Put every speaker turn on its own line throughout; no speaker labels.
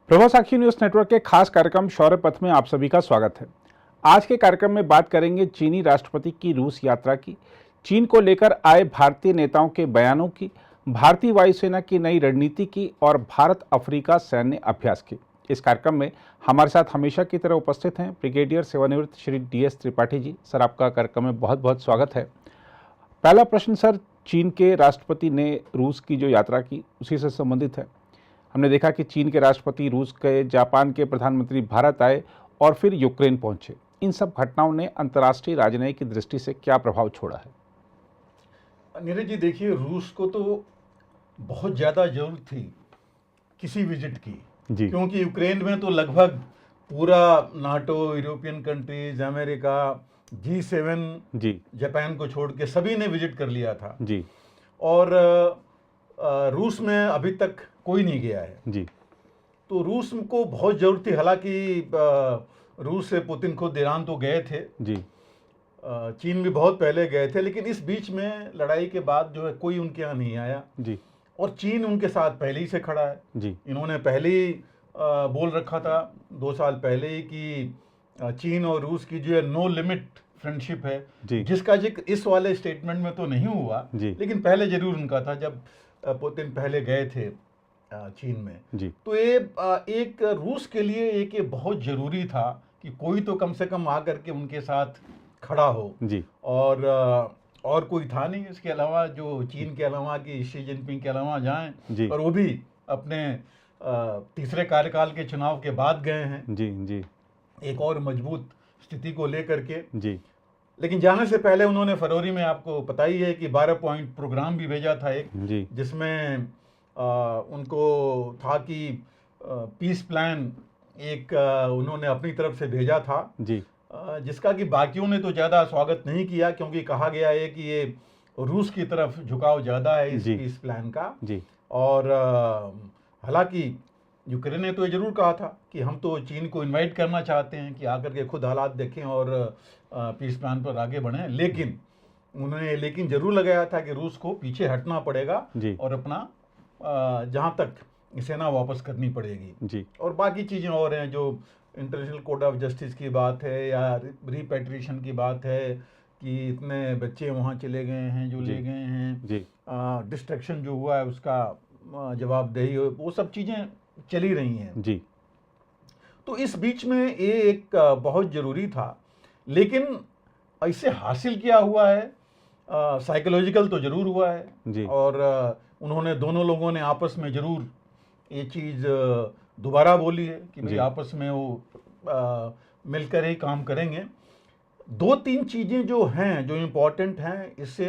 प्रभा साखी news network के खास कार्यक्रम शौर्य पथ में आप सभी का स्वागत है। आज के कार्यक्रम में बात करेंगे चीनी राष्ट्रपति की रूस यात्रा की, चीन को लेकर आए भारतीय नेताओं के बयानों की, भारतीय वायुसेना की नई रणनीति की और भारत अफ्रीका सैन्य अभ्यास की। इस कार्यक्रम में हमारे साथ हमेशा की तरह उपस्थित हैं ब्रिगेडियर सेवानिवृत्त श्री DS त्रिपाठी जी। सर, आपका कार्यक्रम में बहुत बहुत स्वागत है। पहला प्रश्न सर, चीन के राष्ट्रपति ने रूस की जो यात्रा की उसी से संबंधित है। हमने देखा कि चीन के राष्ट्रपति रूस गए, जापान के प्रधानमंत्री भारत आए और फिर यूक्रेन पहुंचे। इन सब घटनाओं ने अंतर्राष्ट्रीय राजनीति की दृष्टि से क्या प्रभाव छोड़ा है?
नीरज जी, देखिए, रूस को तो बहुत ज़्यादा जरूरत थी किसी विजिट की
जी।
क्योंकि यूक्रेन में तो लगभग पूरा NATO, European countries, America, G7
जी
जापान को छोड़ के सभी ने विजिट कर लिया था
जी
और रूस में अभी तक कोई नहीं गया है।
जी
तो रूस को बहुत ज़रूरत थी। हालांकि रूस से पुतिन खुद ईरान तो गए थे,
जी
चीन भी बहुत पहले गए थे, लेकिन इस बीच में लड़ाई के बाद जो है कोई उनके यहाँ नहीं आया
जी
और चीन उनके साथ पहले ही से खड़ा है।
जी
इन्होंने पहले ही बोल रखा था 2 साल पहले ही कि चीन और रूस की जो है नो लिमिट फ्रेंडशिप है,
जी
जिसका जिक्र इस वाले स्टेटमेंट में तो नहीं हुआ,
जी
लेकिन पहले जरूर उनका था जब पुतिन पहले गए थे चीन में।
जी
तो ये एक रूस के लिए एक ये बहुत ज़रूरी था कि कोई तो कम से कम आकर के उनके साथ खड़ा हो।
जी
और कोई था नहीं इसके अलावा, जो चीन के अलावा कि शी जिनपिंग के अलावा जाएं,
जी
और वो भी अपने तीसरे कार्यकाल के चुनाव के बाद गए हैं
जी जी
एक और मजबूत स्थिति को लेकर के।
जी
लेकिन जाने से पहले उन्होंने फरवरी में, आपको पता ही है, कि 12 पॉइंट प्रोग्राम भी भेजा था एक,
जी
जिसमें उनको था कि पीस प्लान एक उन्होंने अपनी तरफ से भेजा था,
जी
जिसका कि बाकियों ने तो ज़्यादा स्वागत नहीं किया क्योंकि कहा गया है कि ये रूस की तरफ झुकाव ज़्यादा है इस
जी।
पीस प्लान का।
जी
और हालांकि यूक्रेन ने तो ये जरूर कहा था कि हम तो चीन को इनवाइट करना चाहते हैं कि आकर के खुद हालात देखें और पीस प्लान पर आगे बढ़ें, लेकिन उन्होंने जरूर लगाया था कि रूस को पीछे हटना पड़ेगा
जी
और अपना जहाँ तक सेना वापस करनी पड़ेगी।
जी
और बाकी चीज़ें और हैं, जो इंटरनेशनल कोर्ट ऑफ जस्टिस की बात है या रिपेट्रिएशन की बात है कि इतने बच्चे वहाँ चले गए हैं जो
जी।
ले गए हैं,
जी
डिस्ट्रक्शन जो हुआ है उसका जवाबदेही हो, वो सब चीज़ें चली रही हैं।
जी
तो इस बीच में ये एक बहुत ज़रूरी था, लेकिन इससे हासिल क्या हुआ है, साइकोलॉजिकल तो ज़रूर हुआ है।
जी
और उन्होंने, दोनों लोगों ने आपस में ज़रूर ये चीज़ दोबारा बोली है कि भाई
जी।
आपस में वो मिलकर ही काम करेंगे। 2-3 चीज़ें जो हैं, जो इम्पोर्टेंट हैं इससे,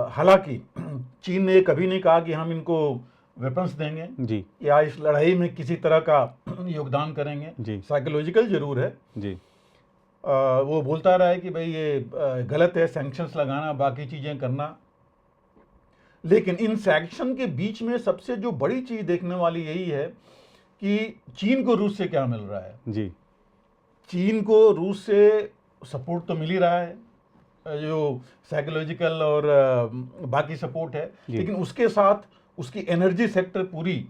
हालांकि चीन ने कभी नहीं कहा कि हम इनको वेपन्स देंगे
जी
या इस लड़ाई में किसी तरह का योगदान करेंगे।
जी
साइकोलॉजिकल ज़रूर है।
जी
वो बोलता रहा है कि भाई ये गलत है सैंक्शंस लगाना, बाकी चीज़ें करना, लेकिन इन सैंक्शन के बीच में सबसे जो बड़ी चीज़ देखने वाली यही है कि चीन को रूस से क्या मिल रहा है।
जी
चीन को रूस से सपोर्ट तो मिल ही रहा है, जो साइकोलॉजिकल और बाकी सपोर्ट है,
जी।
लेकिन उसके साथ उसकी एनर्जी सेक्टर पूरी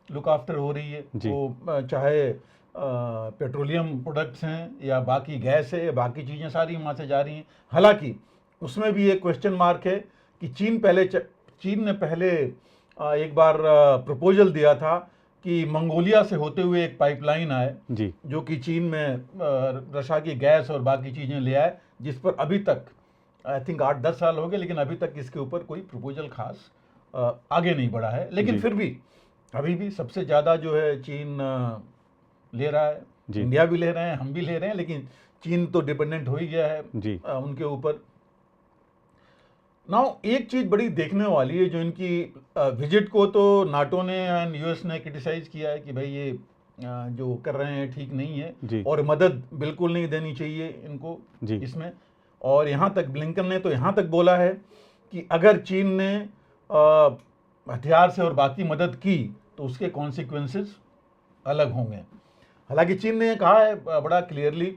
लुक आफ्टर हो रही है।
जी।
वो चाहे पेट्रोलियम प्रोडक्ट्स हैं या बाकी गैस है या बाकी चीज़ें सारी वहाँ से जा रही हैं। हालांकि उसमें भी एक क्वेश्चन मार्क है कि चीन ने पहले एक बार प्रपोजल दिया था कि मंगोलिया से होते हुए एक पाइपलाइन आए,
जी
जो कि चीन में रशिया की गैस और बाकी चीज़ें ले आए, जिस पर अभी तक आई थिंक 8-10 साल हो गए, लेकिन अभी तक इसके ऊपर कोई प्रपोजल खास आगे नहीं बढ़ा है। लेकिन
जी।
फिर भी अभी भी सबसे ज़्यादा जो है चीन ले रहा है।
जी।
इंडिया भी ले रहे हैं, हम भी ले रहे हैं, लेकिन चीन तो डिपेंडेंट हो ही गया है
जी
उनके ऊपर। नाउ एक चीज़ बड़ी देखने वाली है, जो इनकी विजिट को तो नाटो ने एंड US ने क्रिटिसाइज़ किया है कि भाई ये जो कर रहे हैं ठीक नहीं है
जी
और मदद बिल्कुल नहीं देनी चाहिए इनको
जी
इसमें। और यहाँ तक ब्लिंकन ने तो यहाँ तक बोला है कि अगर चीन ने हथियार से और बाकी मदद की तो उसके कॉन्सिक्वेंसेस अलग होंगे। हालांकि चीन ने कहा है बड़ा क्लियरली,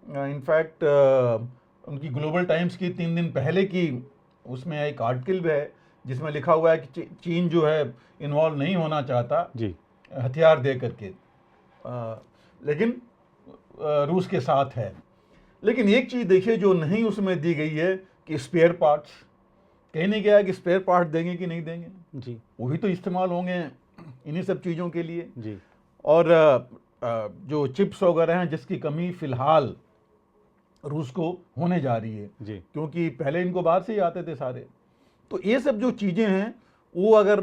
इनफैक्ट उनकी ग्लोबल टाइम्स की 3 दिन पहले की उसमें एक आर्टिकल भी है जिसमें लिखा हुआ है कि चीन जो है इन्वॉल्व नहीं होना चाहता
जी
हथियार दे करके, लेकिन रूस के साथ है। लेकिन एक चीज़ देखिए जो नहीं उसमें दी गई है कि स्पेयर पार्ट्स, कहीं नहीं गया है कि स्पेयर पार्ट देंगे कि नहीं देंगे
जी
वो भी तो इस्तेमाल होंगे इन्हीं सब चीज़ों के लिए।
जी
और जो चिप्स वगैरह हैं जिसकी कमी फिलहाल रूस को होने जा रही है,
जी
क्योंकि पहले इनको बाहर से ही आते थे सारे। तो ये सब जो चीज़ें हैं वो अगर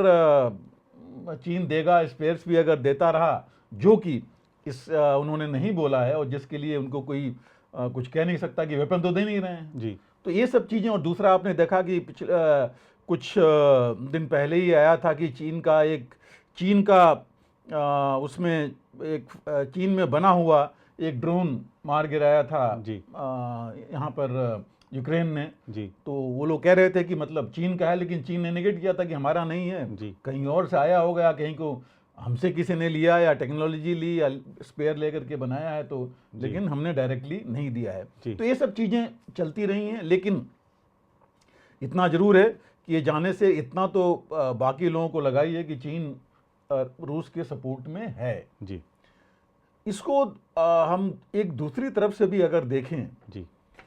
चीन देगा, स्पेयर्स भी अगर देता रहा, जो कि उन्होंने नहीं बोला है और जिसके लिए उनको कोई कुछ कह नहीं सकता कि वेपन तो दे नहीं रहे हैं।
जी
तो ये सब चीज़ें। और दूसरा आपने देखा कि कुछ दिन पहले ही आया था कि चीन का उसमें एक चीन में बना हुआ एक ड्रोन मार गिराया था
जी
यहाँ पर यूक्रेन ने।
जी
तो वो लोग कह रहे थे कि मतलब चीन का है, लेकिन चीन ने नेगेट किया था कि हमारा नहीं है,
जी
कहीं और से आया होगा, कहीं को हमसे किसी ने लिया या टेक्नोलॉजी ली या स्पेयर लेकर के बनाया है, तो लेकिन हमने डायरेक्टली नहीं दिया है।
जी।
तो ये सब चीज़ें चलती रही हैं। लेकिन इतना जरूर है कि ये जाने से इतना तो बाकी लोगों को लगाई है कि चीन रूस के सपोर्ट में है।
जी
इसको हम एक दूसरी तरफ से भी अगर देखें
जी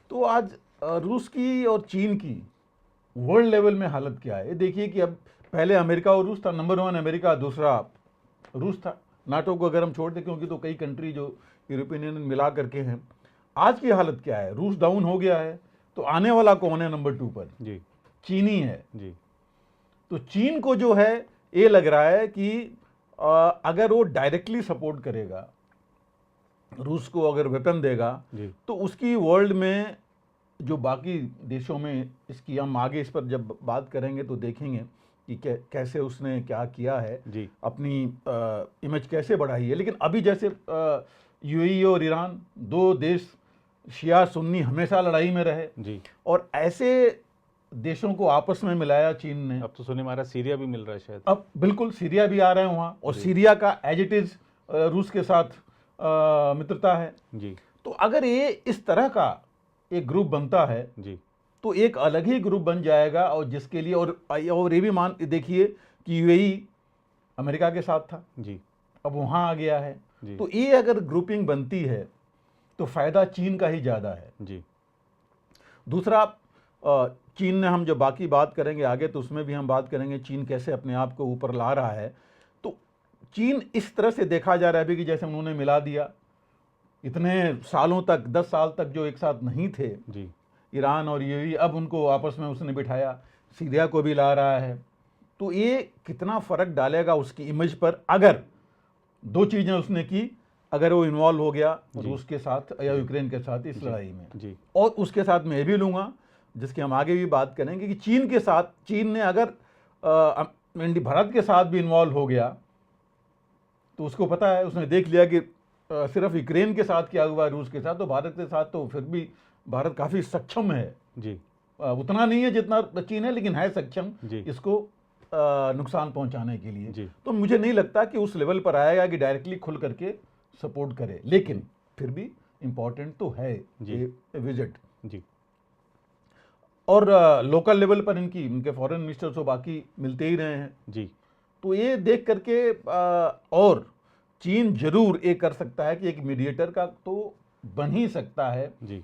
तो आज रूस की और चीन की वर्ल्ड लेवल में हालत क्या है। देखिए कि अब पहले अमेरिका और रूस था, नंबर 1 अमेरिका, दूसरा रूस था। नाटो को अगर हम छोड़ दें, क्योंकि तो कई कंट्री जो यूरोपियन यूनियन मिला करके हैं। आज की हालत क्या है, रूस डाउन हो गया है, तो आने वाला कौन है नंबर 2 पर?
जी
चीन ही है।
जी
तो चीन को जो है ये लग रहा है कि अगर वो डायरेक्टली सपोर्ट करेगा, रूस को अगर वेपन देगा,
जी
तो उसकी वर्ल्ड में जो बाकी देशों में, इसकी हम आगे इस पर जब बात करेंगे तो देखेंगे कि कैसे उसने क्या किया है,
जी
अपनी इमेज कैसे बढ़ाई है। लेकिन अभी जैसे यूएई और ईरान, दो देश शिया सुन्नी हमेशा लड़ाई में रहे,
जी
और ऐसे देशों को आपस में मिलाया चीन ने।
अब तो सुनने में आ रहा है सीरिया भी मिल रहा है शायद।
अब बिल्कुल सीरिया भी आ रहे हैं वहाँ, और
जी।
सीरिया का एज इट इज रूस के साथ मित्रता है।
जी
तो अगर ये इस तरह का एक ग्रुप बनता है
जी
तो एक अलग ही ग्रुप बन जाएगा, और जिसके लिए और ये भी मान देखिए कि यूएई अमेरिका के साथ था,
जी
अब वहाँ आ गया है।
जी
तो ये अगर ग्रुपिंग बनती है तो फायदा चीन का ही ज़्यादा है।
जी
दूसरा, चीन ने, हम जब बाकी बात करेंगे आगे तो उसमें भी हम बात करेंगे चीन कैसे अपने आप को ऊपर ला रहा है। तो चीन इस तरह से देखा जा रहा है अभी कि जैसे उन्होंने मिला दिया, इतने सालों तक, 10 साल तक जो एक साथ नहीं थे,
जी
ईरान और यूएई, अब उनको आपस में उसने बिठाया, सीरिया को भी ला रहा है। तो ये कितना फर्क डालेगा उसकी इमेज पर, अगर दो चीजें उसने की, अगर वो इन्वॉल्व हो गया रूस के साथ या यूक्रेन के साथ इस लड़ाई में।
जी
और उसके साथ मैं भी लूंगा, जिसकी हम आगे भी बात करेंगे, कि चीन के साथ, चीन ने अगर भारत के साथ भी इन्वॉल्व हो गया, तो उसको पता है, उसने देख लिया कि सिर्फ यूक्रेन के साथ क्या हुआ रूस के साथ, तो भारत के साथ तो फिर भी भारत काफ़ी सक्षम है।
जी
उतना नहीं है जितना चीन है, लेकिन है सक्षम
जी
इसको नुकसान पहुंचाने के लिए।
जी
तो मुझे नहीं लगता कि उस लेवल पर आएगा कि डायरेक्टली खुल करके सपोर्ट करे, लेकिन फिर भी इम्पोर्टेंट तो है
जी।
ये विजिट।
जी
और लोकल लेवल पर इनके फॉरेन मिनिस्टर तो बाकी मिलते ही रहे हैं।
जी
तो ये देख करके और चीन जरूर ये कर सकता है कि एक मीडिएटर का तो बन ही सकता है।
जी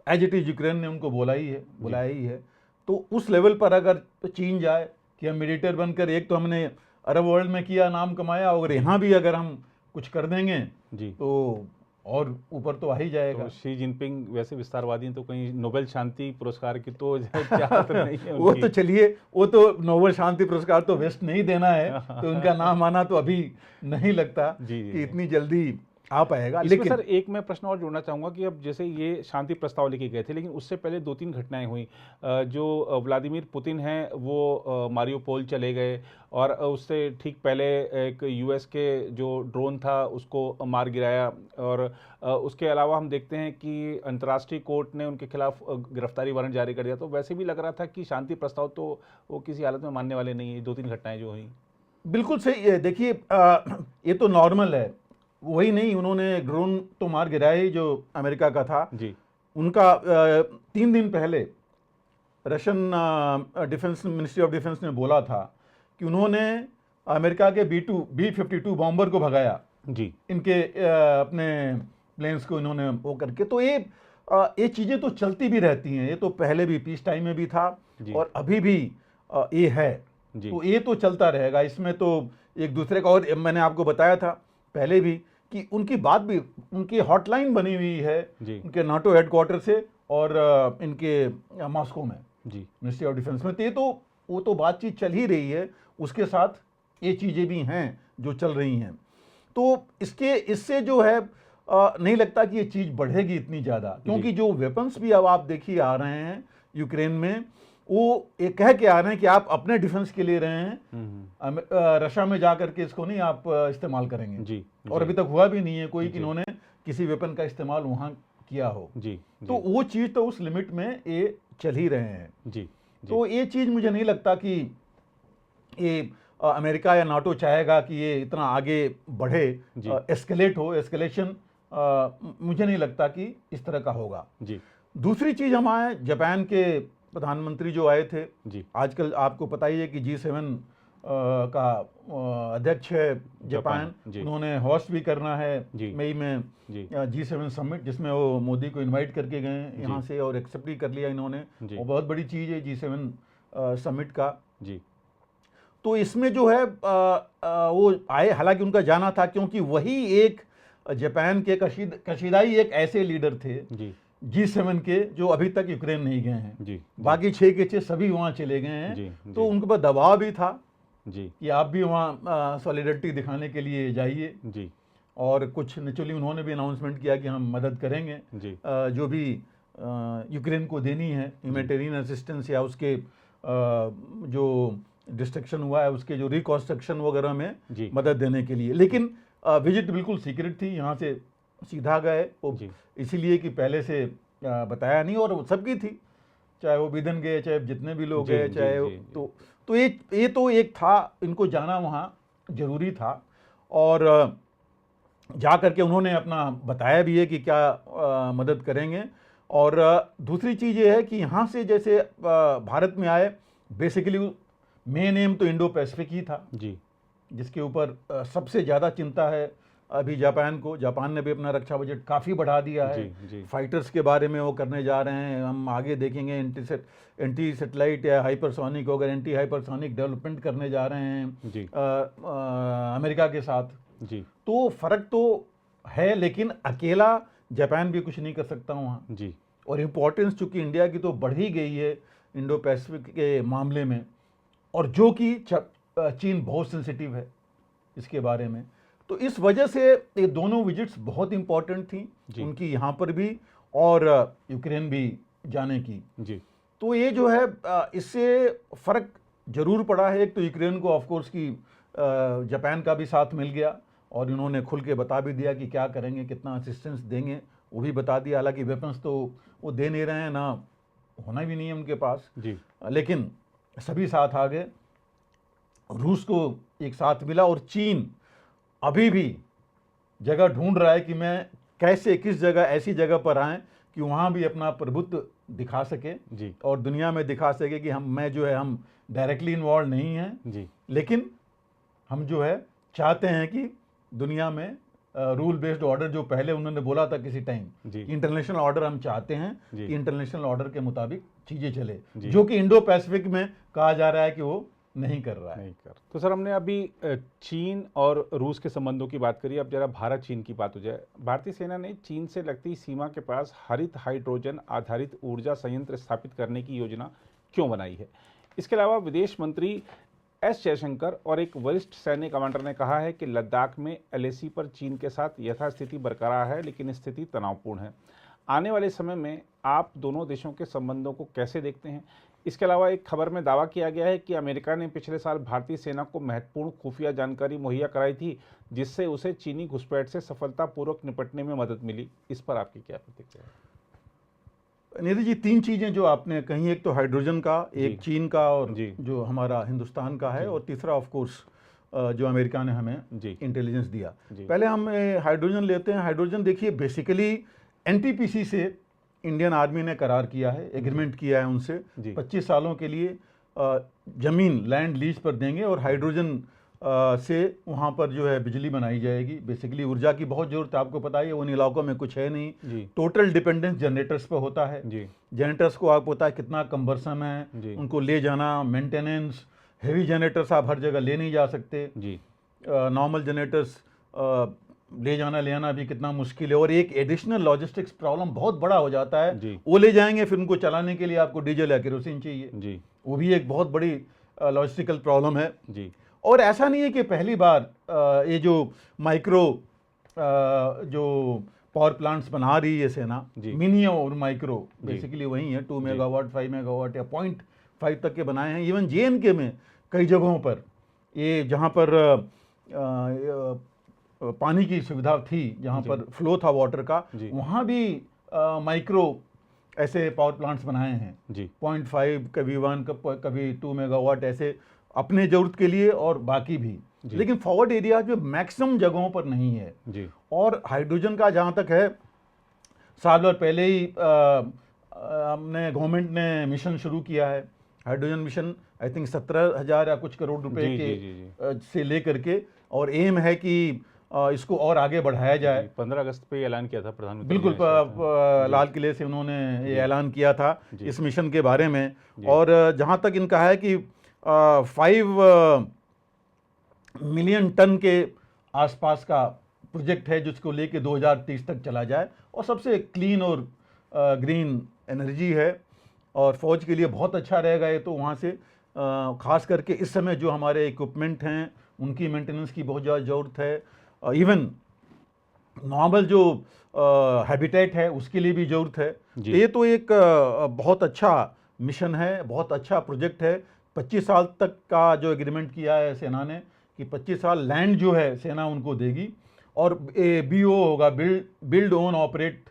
एज इट इज यूक्रेन ने उनको बुलाया ही है। तो उस लेवल पर अगर चीन जाए कि हम मीडिएटर बनकर, एक तो हमने अरब वर्ल्ड में किया, नाम कमाया, और यहाँ भी अगर हम कुछ कर देंगे
जी
तो और ऊपर तो आ ही जाएगा।
तो शी जिनपिंग वैसे विस्तारवादी हैं, तो कहीं नोबेल शांति पुरस्कार की तो चाहत नहीं है
वो
उनकी।
तो चलिए, वो तो नोबेल शांति पुरस्कार तो वेस्ट नहीं देना है, तो उनका नाम आना तो अभी नहीं लगता
जी, जी,
कि इतनी जल्दी आ पाएगा।
इसमें
लेकिन
सर एक मैं प्रश्न और जोड़ना चाहूँगा कि अब जैसे ये शांति प्रस्ताव लेके गए थे, लेकिन उससे पहले 2-3 घटनाएं हुई। जो व्लादिमीर पुतिन हैं वो मारियोपोल चले गए, और उससे ठीक पहले एक यूएस के जो ड्रोन था उसको मार गिराया, और उसके अलावा हम देखते हैं कि अंतर्राष्ट्रीय कोर्ट ने उनके खिलाफ गिरफ्तारी वारंट जारी कर दिया। तो वैसे भी लग रहा था कि शांति प्रस्ताव तो वो किसी हालत में मानने वाले नहीं है। 2-3 घटनाएं जो हुई,
बिल्कुल सही है। देखिए, ये तो नॉर्मल है, वही नहीं, उन्होंने ड्रोन तो मार गिराया ही जो अमेरिका का था।
जी
उनका 3 दिन पहले Russian defence, ministry of defence ने बोला था कि उन्होंने अमेरिका के B-52 बॉम्बर को भगाया
जी
इनके अपने प्लेन्स को इन्होंने वो करके। तो ये चीज़ें तो चलती भी रहती हैं, ये तो पहले भी पीस टाइम में भी था
जी।
और अभी भी ये है।
जी।
तो ये तो चलता रहेगा, इसमें तो एक दूसरे का। और मैंने आपको बताया था पहले भी कि उनकी बात भी, उनकी हॉटलाइन बनी हुई है
जी।
उनके नाटो हेडक्वार्टर से और इनके मॉस्को में
जी
मिनिस्ट्री ऑफ डिफेंस में। तो ये तो वो तो बातचीत चल ही रही है, उसके साथ ये चीज़ें भी हैं जो चल रही हैं। तो इससे जो है नहीं लगता कि ये चीज़ बढ़ेगी इतनी ज़्यादा, क्योंकि जो वेपन्स भी अब आप देखिए आ रहे हैं यूक्रेन में, वो ये कह के आ रहे हैं कि आप अपने डिफेंस के लिए रहे हैं, रशिया में जा करके इसको नहीं आप इस्तेमाल करेंगे।
जी।
और अभी तक हुआ भी नहीं है कोई कि इन्होंने किसी वेपन का इस्तेमाल वहाँ किया हो।
जी।
तो वो चीज़ तो उस लिमिट में ये चल ही रहे हैं।
जी।
तो ये चीज़ मुझे नहीं लगता कि ये अमेरिका या नाटो चाहेगा कि ये इतना आगे बढ़े, एस्केलेट हो। एस्केलेशन मुझे नहीं लगता कि इस तरह का होगा।
जी।
दूसरी चीज़, हम आए जापान के प्रधानमंत्री जो आए थे
जी।
आजकल आपको पता ही है कि G7 का अध्यक्ष है जापान। उन्होंने होस्ट भी करना है मई में G7 समिट, जिसमें वो मोदी को इनवाइट करके गए यहाँ से और एक्सेप्ट भी कर लिया इन्होंने। वो बहुत बड़ी चीज़ है G7 समिट का।
जी।
तो इसमें जो है वो आए, हालांकि उनका जाना था क्योंकि वही एक जापान के कशीदाई एक ऐसे लीडर थे G7 के जो अभी तक यूक्रेन नहीं गए हैं। बाकी 6 के 6 सभी वहाँ चले गए हैं। तो उनके ऊपर दबाव भी था कि आप भी वहाँ सॉलिडरिटी दिखाने के लिए जाइए। और कुछ नेचुरली उन्होंने भी अनाउंसमेंट किया कि हम मदद करेंगे जो भी यूक्रेन को देनी है ह्यूमैनिटेरियन असिस्टेंस, या उसके जो डिस्ट्रक्शन हुआ है उसके जो रिकॉन्स्ट्रक्शन वगैरह में मदद देने के लिए। लेकिन विजिट बिल्कुल सीक्रेट थी, यहाँ से सीधा गए वो, इसीलिए कि पहले से बताया नहीं, और सबकी थी, चाहे वो बिदन गए, चाहे जितने भी लोग गए, चाहे तो ये तो एक था, इनको जाना वहाँ जरूरी था। और जा करके उन्होंने अपना बताया भी है कि क्या मदद करेंगे। और दूसरी चीज़ ये है कि यहाँ से जैसे भारत में आए, बेसिकली मेन एम तो इंडो पैसिफिक ही था जिसके ऊपर सबसे ज़्यादा चिंता है अभी जापान को। जापान ने भी अपना रक्षा बजट काफ़ी बढ़ा दिया है। फाइटर्स के बारे में वो करने जा रहे हैं, हम आगे देखेंगे एंटी सेटेलाइट या हाइपरसोनिक वगैरह एंटी हाइपरसोनिक डेवलपमेंट करने जा रहे हैं अमेरिका के साथ। तो फ़र्क तो है, लेकिन अकेला जापान भी कुछ नहीं कर सकता वहाँ। और इम्पोर्टेंस चूँकि इंडिया की तो बढ़ ही गई है इंडो पैसिफिक के मामले में, और जो कि चीन बहुत सेंसिटिव है इसके बारे में। तो इस वजह से ये दोनों विजिट्स बहुत इंपॉर्टेंट थी उनकी, यहाँ पर भी और यूक्रेन भी जाने की। तो ये जो है इससे फ़र्क जरूर पड़ा है। एक तो यूक्रेन को ऑफ कोर्स की जापान का भी साथ मिल गया, और इन्होंने खुल के बता भी दिया कि क्या करेंगे, कितना असिस्टेंस देंगे, वो भी बता दिया। हालांकि वेपन्स तो वो दे नहीं रहे हैं, ना होना भी नहीं है उनके पास, लेकिन सभी साथ आ गए। रूस को एक साथ मिला, और चीन अभी भी जगह ढूंढ रहा है कि मैं कैसे, किस जगह, ऐसी जगह पर आए कि वहाँ भी अपना प्रभुत्व दिखा सके और दुनिया में दिखा सके कि हम डायरेक्टली इन्वॉल्व नहीं हैं, लेकिन हम जो है चाहते हैं कि दुनिया में रूल बेस्ड ऑर्डर, जो पहले उन्होंने बोला था किसी टाइम, इंटरनेशनल ऑर्डर हम चाहते हैं कि इंटरनेशनल ऑर्डर के मुताबिक चीज़ें चले, जो कि इंडो पैसिफिक में कहा जा रहा है कि वो नहीं कर रहा है।
तो सर, हमने अभी चीन और रूस के संबंधों की बात करी, अब जरा भारत चीन की बात हो जाए। भारतीय सेना ने चीन से लगती सीमा के पास हरित हाइड्रोजन आधारित ऊर्जा संयंत्र स्थापित करने की योजना क्यों बनाई है? इसके अलावा विदेश मंत्री एस जयशंकर और एक वरिष्ठ सैन्य कमांडर ने कहा है कि लद्दाख में LAC पर चीन के साथ यथास्थिति बरकरार है, लेकिन स्थिति तनावपूर्ण है। आने वाले समय में आप दोनों देशों के संबंधों को कैसे देखते हैं? इसके अलावा एक खबर में दावा किया गया है कि अमेरिका ने पिछले साल भारतीय सेना को महत्वपूर्ण खुफिया जानकारी मुहैया कराई थी, जिससे उसे चीनी घुसपैठ से सफलतापूर्वक निपटने में मदद मिली। इस पर आपकी क्या प्रतिक्रिया है?
निधि जी, 3 चीज़ें जो आपने कही, एक तो हाइड्रोजन का, एक चीन का, और जो हमारा हिंदुस्तान का है, और तीसरा ऑफ कोर्स जो अमेरिका ने हमें इंटेलिजेंस दिया। पहले हम हाइड्रोजन लेते हैं। हाइड्रोजन देखिए, बेसिकली NTPC से इंडियन आर्मी ने करार किया है, एग्रीमेंट किया है उनसे, 25 सालों के लिए ज़मीन, लैंड लीज पर देंगे और हाइड्रोजन से वहाँ पर जो है बिजली बनाई जाएगी। बेसिकली ऊर्जा की बहुत ज़रूरत है, आपको पता ही है, उन इलाकों में कुछ है नहीं।
जी
टोटल डिपेंडेंस जनरेटर्स पर होता है।
जी
जनरेटर्स को आपको पता है कितना कम्बरसम है,
जी
उनको ले जाना, मेंटेनेंस। हेवी जनरेटर्स आप हर जगह ले नहीं जा सकते।
जी
नॉर्मल जनरेटर्स ले जाना ले आना भी कितना मुश्किल है, और एक एडिशनल लॉजिस्टिक्स प्रॉब्लम बहुत बड़ा हो जाता है।
जी
वो ले जाएंगे, फिर उनको चलाने के लिए आपको डीजल या केरोसिन चाहिए,
जी
वो भी एक बहुत बड़ी लॉजिस्टिकल प्रॉब्लम है।
जी
और ऐसा नहीं है कि पहली बार ये जो माइक्रो जो पावर प्लांट्स बना रही है सेना,
जी।
मिनी और माइक्रो
जी।
बेसिकली वही है, 2 मेगावाट 5 मेगावाट या 0.5 तक के बनाए हैं। इवन JNK में कई जगहों पर, ये जहाँ पर पानी की सुविधा थी, जहाँ
जी।
पर फ्लो था वाटर का,
जी।
वहाँ भी माइक्रो ऐसे पावर प्लांट्स बनाए हैं।
जी
0.5, कभी 1, कभी 2 मेगावाट, ऐसे अपने ज़रूरत के लिए और बाकी भी।
जी।
लेकिन फॉरवर्ड एरिया जो मैक्सिमम जगहों पर नहीं है।
जी
और हाइड्रोजन का जहाँ तक है, साल भर पहले ही हमने गवर्नमेंट ने मिशन शुरू किया है, हाइड्रोजन मिशन। आई थिंक 17,000 या कुछ करोड़ रुपए
जी,
के
जी, जी,
से लेकर के, और एम है कि इसको और आगे बढ़ाया जाए।
15 अगस्त पे ऐलान किया था प्रधानमंत्री
बिल्कुल,
ने शायद।
लाल किले से उन्होंने ये ऐलान किया था
जी।
इस मिशन के बारे में।
जी।
और जहाँ तक इनका है कि 5 मिलियन टन के आसपास का प्रोजेक्ट है, जिसको लेके 2030 तक चला जाए, और सबसे क्लीन और ग्रीन एनर्जी है, और फौज के लिए बहुत अच्छा रहेगा ये। तो वहाँ से खास करके इस समय जो हमारे इक्विपमेंट हैं, उनकी मेंटेनेंस की बहुत ज़्यादा ज़रूरत है। इवन नॉर्मल जो हैबिटेट है, उसके लिए भी ज़रूरत है।
जी।
ये तो एक बहुत अच्छा मिशन है, बहुत अच्छा प्रोजेक्ट है। 25 साल तक का जो एग्रीमेंट किया है सेना ने, कि 25 साल लैंड जो है सेना उनको देगी, और BO होगा, बिल्ड ओन ऑपरेट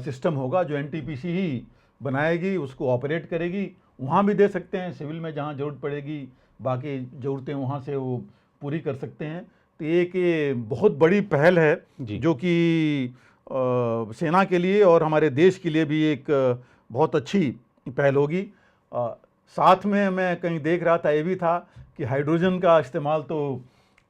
सिस्टम होगा, जो NTPC ही बनाएगी, उसको ऑपरेट करेगी। वहाँ भी दे सकते हैं सिविल में जहाँ ज़रूरत पड़ेगी, बाकी ज़रूरतें वहाँ से वो पूरी कर सकते हैं। तो ये बहुत बड़ी पहल है,
जी।
जो कि सेना के लिए और हमारे देश के लिए भी एक बहुत अच्छी पहल होगी। साथ में मैं कहीं देख रहा था, ये भी था कि हाइड्रोजन का इस्तेमाल तो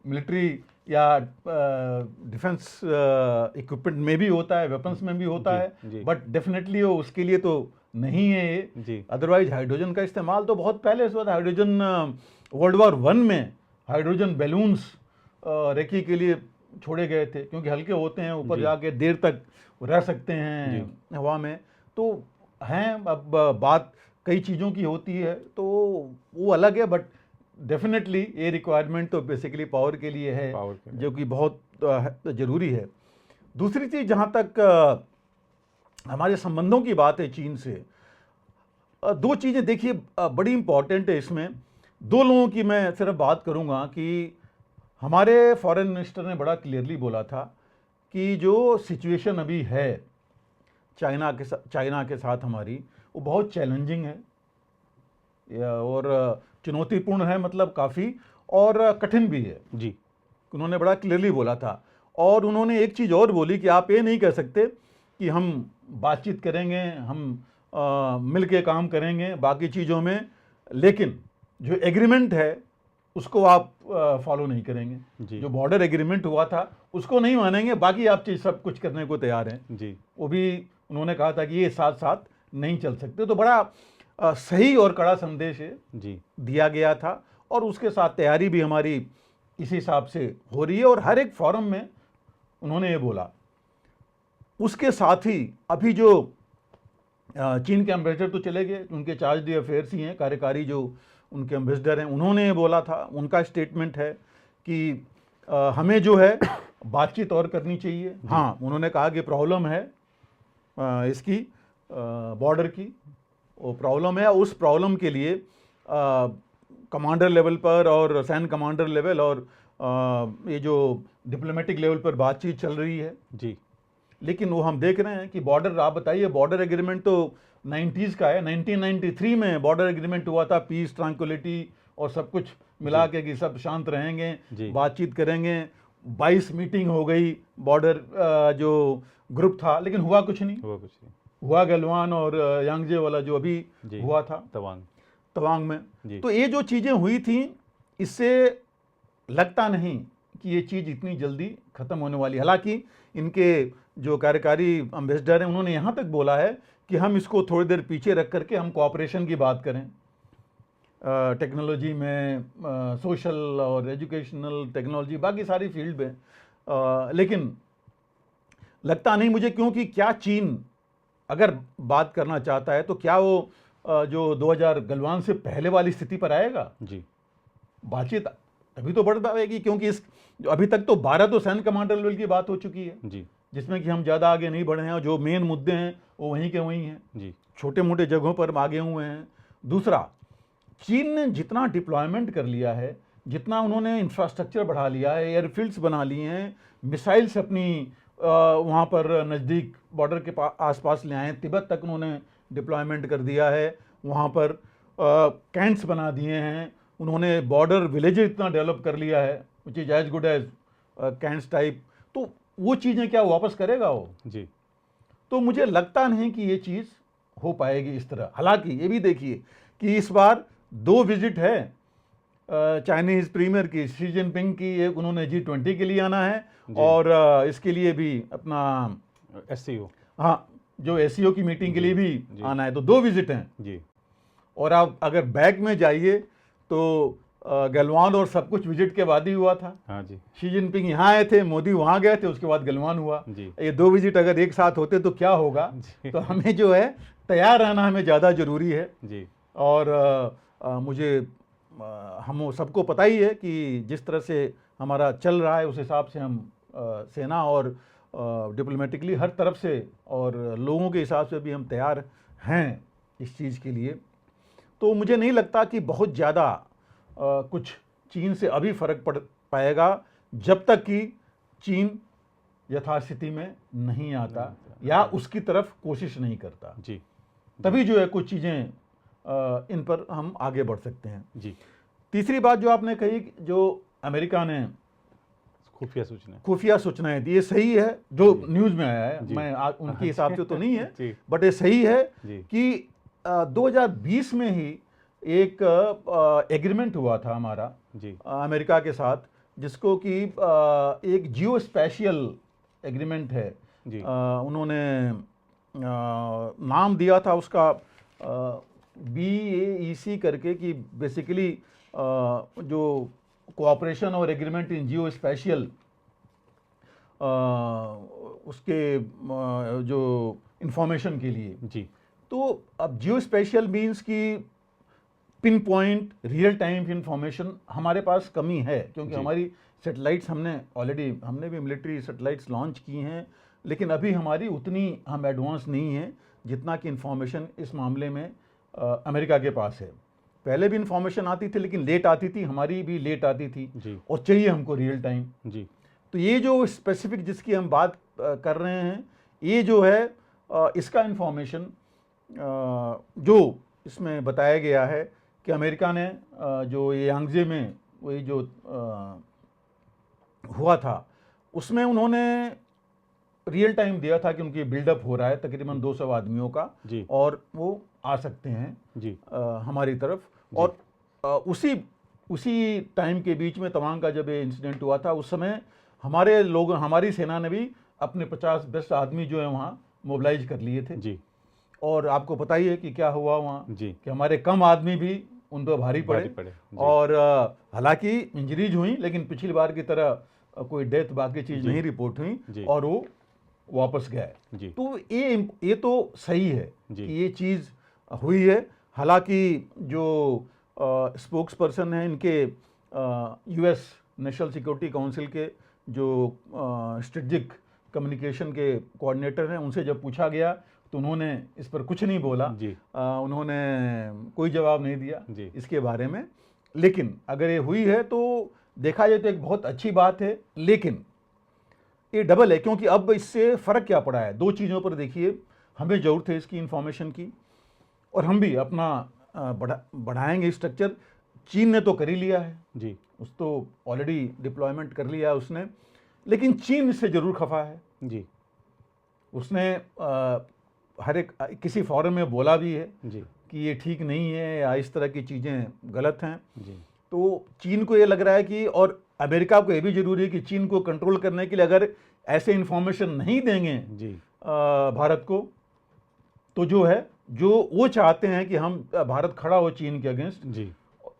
मिलिट्री या डिफेंस इक्विपमेंट में भी होता है, वेपन्स में भी होता
जी।
है, बट डेफिनेटली वो उसके लिए तो नहीं है ये।
जी।
अदरवाइज हाइड्रोजन का इस्तेमाल तो बहुत पहले से हुआ था। हाइड्रोजन वर्ल्ड वॉर 1 में हाइड्रोजन बैलून्स रेकी के लिए छोड़े गए थे, क्योंकि हल्के होते हैं, ऊपर
जी।
जाके देर तक रह सकते हैं हवा में। तो हैं, अब बात कई चीज़ों की होती है, तो वो अलग है, बट डेफिनेटली ये रिक्वायरमेंट तो बेसिकली पावर के लिए है, जो कि बहुत ज़रूरी है। दूसरी चीज़, जहाँ तक हमारे संबंधों की बात है चीन से, 2 चीज़ें देखिए बड़ी इंपॉर्टेंट है इसमें। 2 लोगों की मैं सिर्फ बात करूँगा कि हमारे फॉरेन मिनिस्टर ने बड़ा क्लियरली बोला था कि जो सिचुएशन अभी है चाइना के साथ हमारी, वो बहुत चैलेंजिंग है और चुनौतीपूर्ण है, मतलब काफ़ी, और कठिन भी है।
जी।
उन्होंने बड़ा क्लियरली बोला था। और उन्होंने एक चीज़ और बोली कि आप ये नहीं कह सकते कि हम बातचीत करेंगे, हम मिल के काम करेंगे बाकी चीज़ों में, लेकिन जो एग्रीमेंट है उसको आप फॉलो नहीं करेंगे। जो बॉर्डर एग्रीमेंट हुआ था उसको नहीं मानेंगे, बाकी आप चीज़ सब कुछ करने को तैयार हैं।
जी।
वो भी उन्होंने कहा था कि ये साथ साथ नहीं चल सकते। तो बड़ा सही और कड़ा संदेश है
जी।
दिया गया था, और उसके साथ तैयारी भी हमारी इसी हिसाब से हो रही है, और हर एक फोरम में उन्होंने ये बोला। उसके साथ ही अभी जो चीन के एम्बेसडर तो चले गए, उनके चार्ज दी अफेयर्स ही हैं, कार्यकारी जो उनके एम्बेसडर हैं, उन्होंने ये बोला था, उनका स्टेटमेंट है कि हमें जो है बातचीत और करनी चाहिए। हाँ, उन्होंने कहा कि प्रॉब्लम है इसकी बॉर्डर की, वो प्रॉब्लम है, उस प्रॉब्लम के लिए कमांडर लेवल पर और सैन्य कमांडर लेवल और ये जो डिप्लोमेटिक लेवल पर बातचीत चल रही है।
जी।
लेकिन वो हम देख रहे हैं कि बॉर्डर, आप बताइए, बॉर्डर एग्रीमेंट तो 90s का है। 1993 में बॉर्डर एग्रीमेंट हुआ था, पीस, ट्रांक्विलिटी और सब कुछ मिला के कि सब शांत रहेंगे, बातचीत करेंगे। 22 मीटिंग हो गई, बॉर्डर जो ग्रुप था, लेकिन हुआ कुछ नहीं। हुआ गलवान और यांगजे वाला जो अभी हुआ था तवांग में। तो ये जो चीज़ें हुई थी, इससे लगता नहीं कि ये चीज़ इतनी जल्दी ख़त्म होने वाली। हालांकि इनके जो कार्यकारी एम्बेसडर हैं उन्होंने यहाँ तक बोला है कि हम इसको थोड़ी देर पीछे रख करके हम कोऑपरेशन की बात करें, टेक्नोलॉजी में, सोशल और एजुकेशनल टेक्नोलॉजी, बाकी सारी फील्ड में। लेकिन लगता नहीं मुझे, क्योंकि क्या चीन अगर बात करना चाहता है तो क्या वो जो 2000 गलवान से पहले वाली स्थिति पर आएगा?
जी
बातचीत तभी तो बढ़ पाएगी, क्योंकि इस अभी तक तो 12 तो सैन्य कमांडर लेवल की बात हो चुकी है
जी
जिसमें कि हम ज़्यादा आगे नहीं बढ़े हैं और जो मेन मुद्दे हैं वो वहीं के वहीं हैं,
जी
छोटे मोटे जगहों पर आगे हुए हैं। दूसरा, चीन ने जितना डिप्लॉयमेंट कर लिया है, जितना उन्होंने इंफ्रास्ट्रक्चर बढ़ा लिया है, एयरफील्ड्स बना लिए हैं, मिसाइल्स अपनी वहाँ पर नज़दीक बॉर्डर के आसपास ले आए हैं, तिब्बत तक उन्होंने डिप्लॉयमेंट कर दिया है, वहाँ पर कैंट्स बना दिए हैं, उन्होंने बॉर्डर विलेजेस इतना डेवलप कर लिया है which is as good as कैंट्स टाइप। तो वो चीज़ें क्या वापस करेगा वो?
जी
तो मुझे लगता नहीं कि ये चीज़ हो पाएगी इस तरह। हालांकि ये भी देखिए कि इस बार 2 विजिट है चाइनीज़ प्रीमियर की, शी जिनपिंग की, एक उन्होंने G20 के लिए आना है और इसके लिए भी अपना
SCO,
हाँ, जो SCO की मीटिंग के लिए भी आना है। तो 2 विजिट हैं
जी
और आप अगर बैक में जाइए तो गलवान और सब कुछ विजिट के बाद ही हुआ था।
हाँ जी
शी जिनपिंग यहाँ आए थे, मोदी वहाँ गए थे, उसके बाद गलवान हुआ।
जी
ये 2 विजिट अगर एक साथ होते तो क्या होगा? तो हमें जो है तैयार रहना हमें ज़्यादा ज़रूरी है।
जी
और मुझे हम सबको पता ही है कि जिस तरह से हमारा चल रहा है उस हिसाब से हम सेना और डिप्लोमेटिकली हर तरफ से और लोगों के हिसाब से भी हम तैयार हैं इस चीज़ के लिए। तो मुझे नहीं लगता कि बहुत ज़्यादा कुछ चीन से अभी फ़र्क पड़ पाएगा जब तक कि चीन यथास्थिति में नहीं आता या उसकी तरफ कोशिश नहीं करता।
जी
तभी जो है कुछ चीज़ें इन पर हम आगे बढ़ सकते हैं।
जी
तीसरी बात जो आपने कही, जो अमेरिका ने खुफिया सूचनाएं दी, ये सही है जो न्यूज़ में आया है, मैं उनके हिसाब से तो नहीं है बट ये सही है कि 2020 में ही एक एग्रीमेंट हुआ था हमारा अमेरिका के साथ, जिसको कि एक जियो स्पेशियल एग्रीमेंट है। उन्होंने नाम दिया था उसका BAEC करके, कि बेसिकली जो कोऑपरेशन और एग्रीमेंट इन जियो स्पेशियल, उसके जो इंफॉर्मेशन के लिए।
जी
तो अब जियो स्पेशियल मीन्स की pin point real time information हमारे पास कमी है, क्योंकि हमारी सेटेलाइट्स हमने भी मिलिट्री सेटेलाइट्स लॉन्च की हैं, लेकिन अभी हमारी उतनी हम एडवांस नहीं है जितना कि इंफॉर्मेशन इस मामले में अमेरिका के पास है। पहले भी इंफॉर्मेशन आती थी लेकिन लेट आती थी, हमारी भी लेट आती थी और चाहिए हमको रियल टाइम। तो ये जो स्पेसिफिक जिसकी हम बात कर रहे हैं, ये जो है इसका इंफॉर्मेशन जो इसमें बताया गया है कि अमेरिका ने जो ये यांगजे में वही जो हुआ था उसमें उन्होंने रियल टाइम दिया था कि उनकी बिल्डअप हो रहा है तकरीबन 200 आदमियों का और वो आ सकते हैं हमारी तरफ। और उसी टाइम के बीच में तवांग का जब ये इंसिडेंट हुआ था, उस समय हमारे लोग, हमारी सेना ने भी अपने 50-10 आदमी जो है वहाँ मोबिलाइज कर लिए थे। और आपको पता ही है कि क्या हुआ वहाँ, कि हमारे कम आदमी भी उन पर भारी पड़े और हालांकि इंजरीज हुई, लेकिन पिछली बार की तरह कोई डेथ बाकी चीज़ नहीं रिपोर्ट हुई और वो वापस गए। तो ये तो सही है कि ये चीज़ हुई है। हालांकि जो स्पोक्स पर्सन हैं इनके US नेशनल सिक्योरिटी काउंसिल के जो स्ट्रेटजिक कम्युनिकेशन के कोऑर्डिनेटर हैं, उनसे जब पूछा गया तो उन्होंने इस पर कुछ नहीं बोला, उन्होंने कोई जवाब नहीं दिया इसके बारे में। लेकिन अगर ये हुई है तो देखा जाए तो एक बहुत अच्छी बात है, लेकिन ये डबल है, क्योंकि अब इससे फ़र्क क्या पड़ा है? 2 चीज़ों पर देखिए, हमें ज़रूरत है इसकी इंफॉर्मेशन की और हम भी अपना बढ़ाएंगे स्ट्रक्चर। चीन ने तो कर ही लिया है उस तो ऑलरेडी डिप्लॉयमेंट कर लिया है उसने, लेकिन चीन इससे ज़रूर खफा है उसने हर एक किसी फोरम में बोला भी है कि ये ठीक नहीं है या इस तरह की चीज़ें गलत हैं। तो चीन को ये लग रहा है कि, और अमेरिका को यह भी जरूरी है कि चीन को कंट्रोल करने के लिए अगर ऐसे इंफॉर्मेशन नहीं देंगे
जी
भारत को, तो जो वो चाहते हैं कि हम भारत खड़ा हो चीन के अगेंस्ट,
जी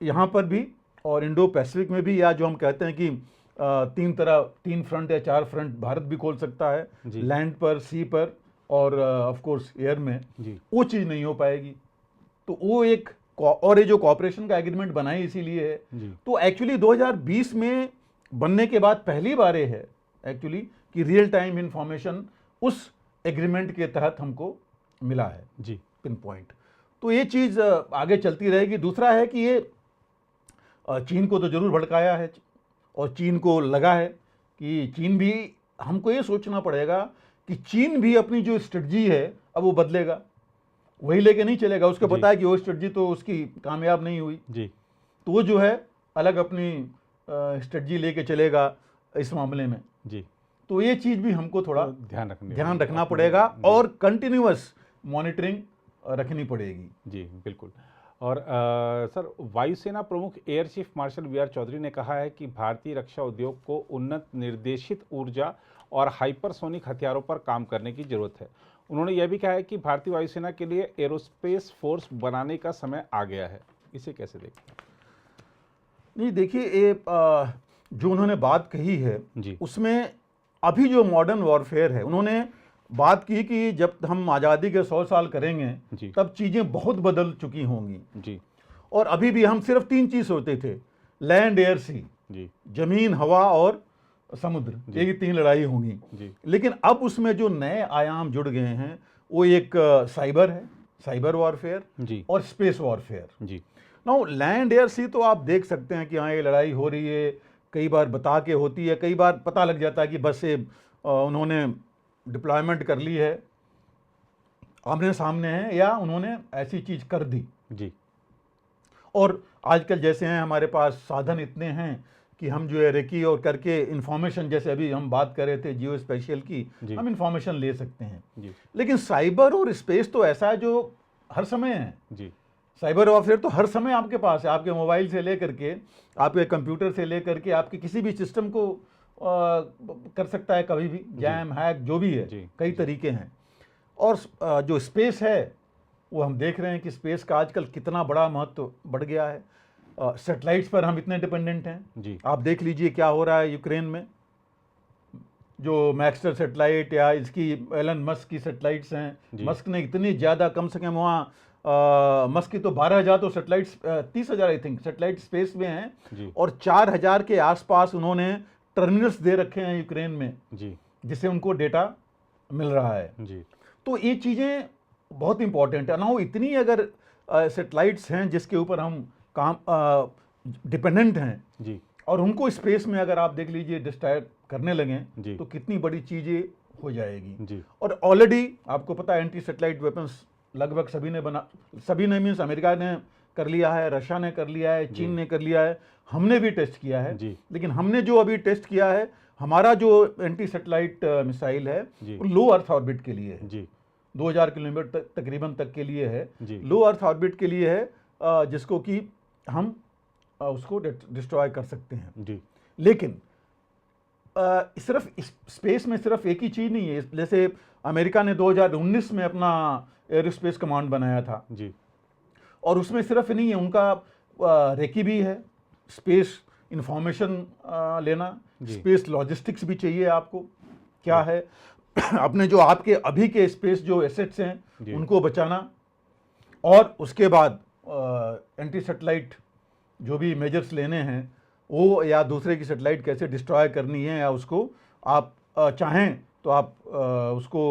यहाँ पर भी और इंडो पैसिफिक में भी, या जो हम कहते हैं कि तीन फ्रंट या 4 फ्रंट भारत भी खोल सकता है,
जी।
लैंड पर, सी पर और ऑफ कोर्स एयर में,
जी
वो चीज़ नहीं हो पाएगी। तो वो एक और ये जो कॉपरेशन का एग्रीमेंट बनाई इसीलिए है।
जी
तो एक्चुअली 2020 में बनने के बाद पहली बार ये है एक्चुअली कि रियल टाइम इंफॉर्मेशन उस एग्रीमेंट के तहत हमको मिला है,
जी
पिन पॉइंट। तो ये चीज़ आगे चलती रहेगी। दूसरा है कि ये चीन को तो जरूर भड़काया है, और चीन को लगा है कि चीन भी, हमको ये सोचना पड़ेगा कि चीन भी अपनी जो स्ट्रेटजी है अब वो बदलेगा, वही लेके नहीं चलेगा। उसको
जी।
पता है कि वो स्ट्रेटजी तो उसकी कामयाब नहीं हुई,
जी
तो वो जो है अलग अपनी स्ट्रेटजी लेके चलेगा इस मामले में।
जी।
तो ये चीज़ भी हमको थोड़ा
तो ध्यान रखना
रखना पड़ेगा और कंटिन्यूअस मॉनिटरिंग रखनी पड़ेगी।
जी बिल्कुल। और सर, वायुसेना प्रमुख air chief marshal V R. Chaudhari ने कहा है कि भारतीय रक्षा उद्योग को उन्नत निर्देशित ऊर्जा और हाइपरसोनिक हथियारों पर काम करने की जरूरत है। उन्होंने यह भी कहा है कि भारतीय वायुसेना के लिए एरोस्पेस फोर्स बनाने का समय आ गया है। इसे कैसे देखते हैं?
नहीं, देखिए, ये जो उन्होंने बात कही है
जी
उसमें अभी जो मॉडर्न वॉरफेयर है, उन्होंने बात की कि जब हम आज़ादी के 100 साल करेंगे
जी
तब चीज़ें बहुत बदल चुकी होंगी।
जी
और अभी भी हम सिर्फ 3 चीज़ सोचते थे, लैंड, एयर, सी,
जी
जमीन, हवा और समुद्र, यही 3 लड़ाई होंगी।
जी
लेकिन अब उसमें जो नए आयाम जुड़ गए हैं वो एक साइबर है, साइबर वॉरफेयर,
जी
और स्पेस वॉरफेयर।
जी
नाउ लैंड, एयर, सी तो आप देख सकते हैं कि हाँ ये लड़ाई हो रही है, कई बार बता के होती है, कई बार पता लग जाता है कि बस से उन्होंने डिप्लॉयमेंट कर ली है, आमने सामने है, या उन्होंने ऐसी चीज़ कर दी।
जी
और आजकल जैसे हैं हमारे पास साधन इतने हैं कि हम जो है रेकी और करके इंफॉर्मेशन, जैसे अभी हम बात कर रहे थे जियो स्पेशियल की,
जी।
हम इंफॉर्मेशन ले सकते हैं।
जी
लेकिन साइबर और स्पेस तो ऐसा है जो हर समय है।
जी
साइबर वॉरफेयर तो हर समय आपके पास है, आपके मोबाइल से लेकर के, आपके कंप्यूटर से लेकर के, आपके किसी भी सिस्टम को कर सकता है कभी भी, जैम, हैक, जो भी है,
जी,
कई तरीके हैं। और जो स्पेस है वो हम देख रहे हैं कि स्पेस का आजकल कितना बड़ा महत्व बढ़ गया है। सैटेलाइट्स पर हम इतने डिपेंडेंट हैं।
जी
आप देख लीजिए क्या हो रहा है यूक्रेन में, जो मैक्सटर सैटेलाइट या इसकी एलन मस्क की सैटेलाइट्स हैं,
जी।
मस्क ने इतनी ज़्यादा, कम से कम वहाँ मस्क की तो 12,000 तो satellites, 30,000 I think satellite space में हैं,
जी
और 4,000 के आसपास उन्होंने टर्मिनल्स दे रखे हैं यूक्रेन में,
जी
जिससे उनको डेटा मिल रहा है।
जी
तो ये चीज़ें बहुत इंपॉर्टेंट है ना। वो इतनी अगर सैटेलाइट्स हैं जिसके ऊपर हम काम डिपेंडेंट हैं,
जी
और उनको स्पेस में अगर आप देख लीजिए डिस्ट्रैक्ट करने लगें,
जी।
तो कितनी बड़ी चीज़ें हो जाएगी।
जी
और ऑलरेडी आपको पता है एंटी सैटेलाइट वेपन्स लगभग सभी ने मीन्स अमेरिका ने कर लिया है, रशिया ने कर लिया है, चीन ने कर लिया है, हमने भी टेस्ट किया है।
जी।
लेकिन हमने जो अभी टेस्ट किया है, हमारा जो एंटी सैटेलाइट मिसाइल है
जी।
वो लो अर्थ ऑर्बिट के लिए है,
जी
2000 किलोमीटर तकरीबन तक के लिए है,
जी।
लो अर्थ ऑर्बिट के लिए है, जिसको कि हम उसको डिस्ट्रॉय कर सकते हैं।
जी
लेकिन सिर्फ स्पेस में सिर्फ एक ही चीज़ नहीं है। जैसे अमेरिका ने 2019 में अपना एरोस्पेस कमांड बनाया था,
जी
और उसमें सिर्फ नहीं है, उनका रेकी भी है, स्पेस इंफॉर्मेशन लेना,
जी।
स्पेस लॉजिस्टिक्स भी चाहिए आपको, क्या है अपने जो आपके अभी के स्पेस जो एसेट्स
जी।
हैं उनको बचाना, और उसके बाद एंटी सैटेलाइट जो भी मेजर्स लेने हैं वो, या दूसरे की सैटेलाइट कैसे डिस्ट्रॉय करनी है, या उसको आप चाहें तो आप उसको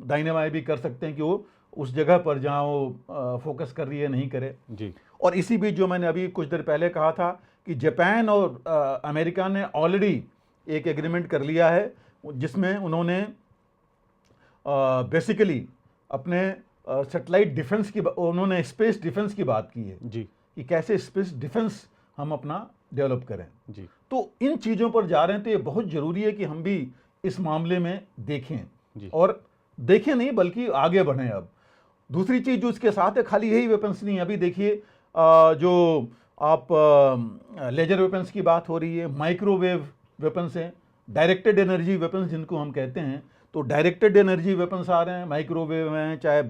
दाहिने बाएं भी कर सकते हैं कि वो उस जगह पर जहाँ वो फोकस कर रही है नहीं करे।
जी
और इसी बीच जो मैंने अभी कुछ देर पहले कहा था कि जापान और अमेरिका ने ऑलरेडी एक एग्रीमेंट कर लिया है, जिसमें उन्होंने बेसिकली अपने सैटेलाइट डिफेंस की, उन्होंने स्पेस डिफेंस की बात की है
जी
कि कैसे स्पेस डिफेंस हम अपना डेवलप करें।
जी
तो इन चीज़ों पर जा रहे हैं, तो ये बहुत ज़रूरी है कि हम भी इस मामले में देखें,
जी।
और देखें नहीं बल्कि आगे बढ़ें। अब दूसरी चीज़ जो इसके साथ है, खाली यही वेपन्स नहीं, अभी देखिए जो आप लेजर वेपन्स की बात हो रही है, माइक्रोवेव वेपन्स हैं, डायरेक्टेड एनर्जी वेपन्स जिनको हम कहते हैं। तो डायरेक्टेड एनर्जी वेपन्स आ रहे हैं, माइक्रोवेव हैं, चाहे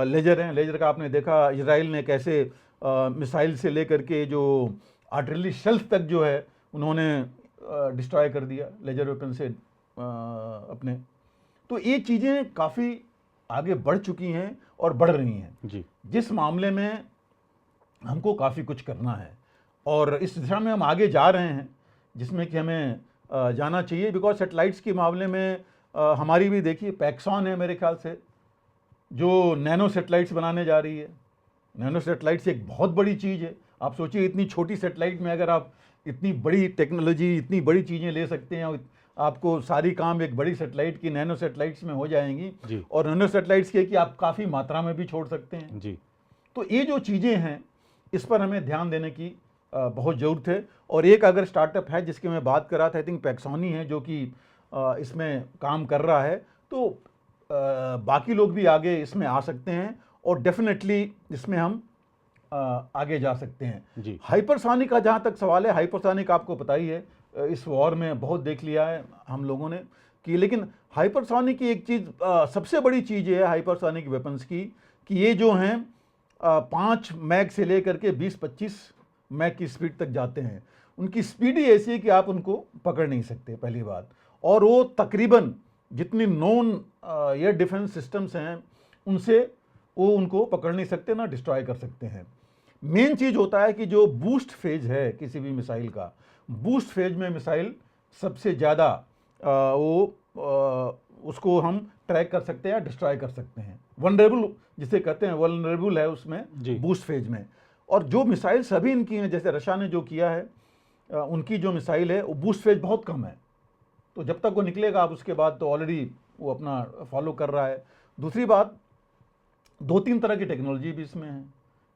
लेजर हैं। लेजर का आपने देखा इजराइल ने कैसे मिसाइल से लेकर के जो आर्टिलरी शेल्फ तक जो है उन्होंने डिस्ट्रॉय कर दिया लेजर वेपन से अपने। तो ये चीज़ें काफ़ी आगे बढ़ चुकी हैं और बढ़ रही हैं
जी।
जिस मामले में हमको काफ़ी कुछ करना है और इस दिशा में हम आगे जा रहे हैं जिसमें कि हमें जाना चाहिए। बिकॉज सेटेलाइट्स के मामले में हमारी भी देखिए पैक्सॉन है मेरे ख्याल से जो नैनो सेटेलाइट्स बनाने जा रही है। नैनो सेटेलाइट्स एक बहुत बड़ी चीज़ है। आप सोचिए इतनी छोटी सेटेलाइट में अगर आप इतनी बड़ी टेक्नोलॉजी, इतनी बड़ी चीज़ें ले सकते हैं और आपको सारी काम एक बड़ी सेटेलाइट की नैनो सेटेलाइट्स में हो जाएंगी
जी।
और नैनो सेटेलाइट्स के कि आप काफ़ी मात्रा में भी छोड़ सकते हैं
जी।
तो ये जो चीज़ें हैं इस पर हमें ध्यान देने की बहुत ज़रूरत है। और एक अगर स्टार्टअप है जिसकी मैं बात कर रहा था, आई थिंक पैक्सॉनी है जो कि इसमें काम कर रहा है। तो बाकी लोग भी आगे इसमें आ सकते हैं और डेफिनेटली इसमें हम आगे जा सकते हैं।
जी।
हाइपरसोनिक का जहाँ तक सवाल है, हाइपरसोनिक आपको पता ही है इस वॉर में बहुत देख लिया है हम लोगों ने कि, लेकिन हाइपरसोनिक की एक चीज़ सबसे बड़ी चीज़ है हाइपरसोनिक वेपन्स की कि ये जो हैं 5 मैग से लेकर के 20-25 मैग की स्पीड तक जाते हैं। उनकी स्पीड ही ऐसी है कि आप उनको पकड़ नहीं सकते पहली बात। और वो तकरीबन जितनी नॉन एयर डिफेंस सिस्टम्स हैं उनसे वो उनको पकड़ नहीं सकते ना डिस्ट्रॉय कर सकते हैं। मेन चीज़ होता है कि जो बूस्ट फेज है किसी भी मिसाइल का, बूस्ट फेज में मिसाइल सबसे ज़्यादा उसको हम ट्रैक कर सकते हैं, डिस्ट्रॉय कर सकते हैं। वनरेबल जिसे कहते हैं, वनरेबल है उसमें बूस्ट फेज में। और जो मिसाइल सभी इनकी हैं, जैसे रशिया ने जो किया है उनकी जो मिसाइल है वो बूस्ट फेज बहुत कम है। तो जब तक वो निकलेगा आप उसके बाद तो ऑलरेडी वो अपना फॉलो कर रहा है। दूसरी बात, 2-3 तरह की टेक्नोलॉजी भी इसमें है।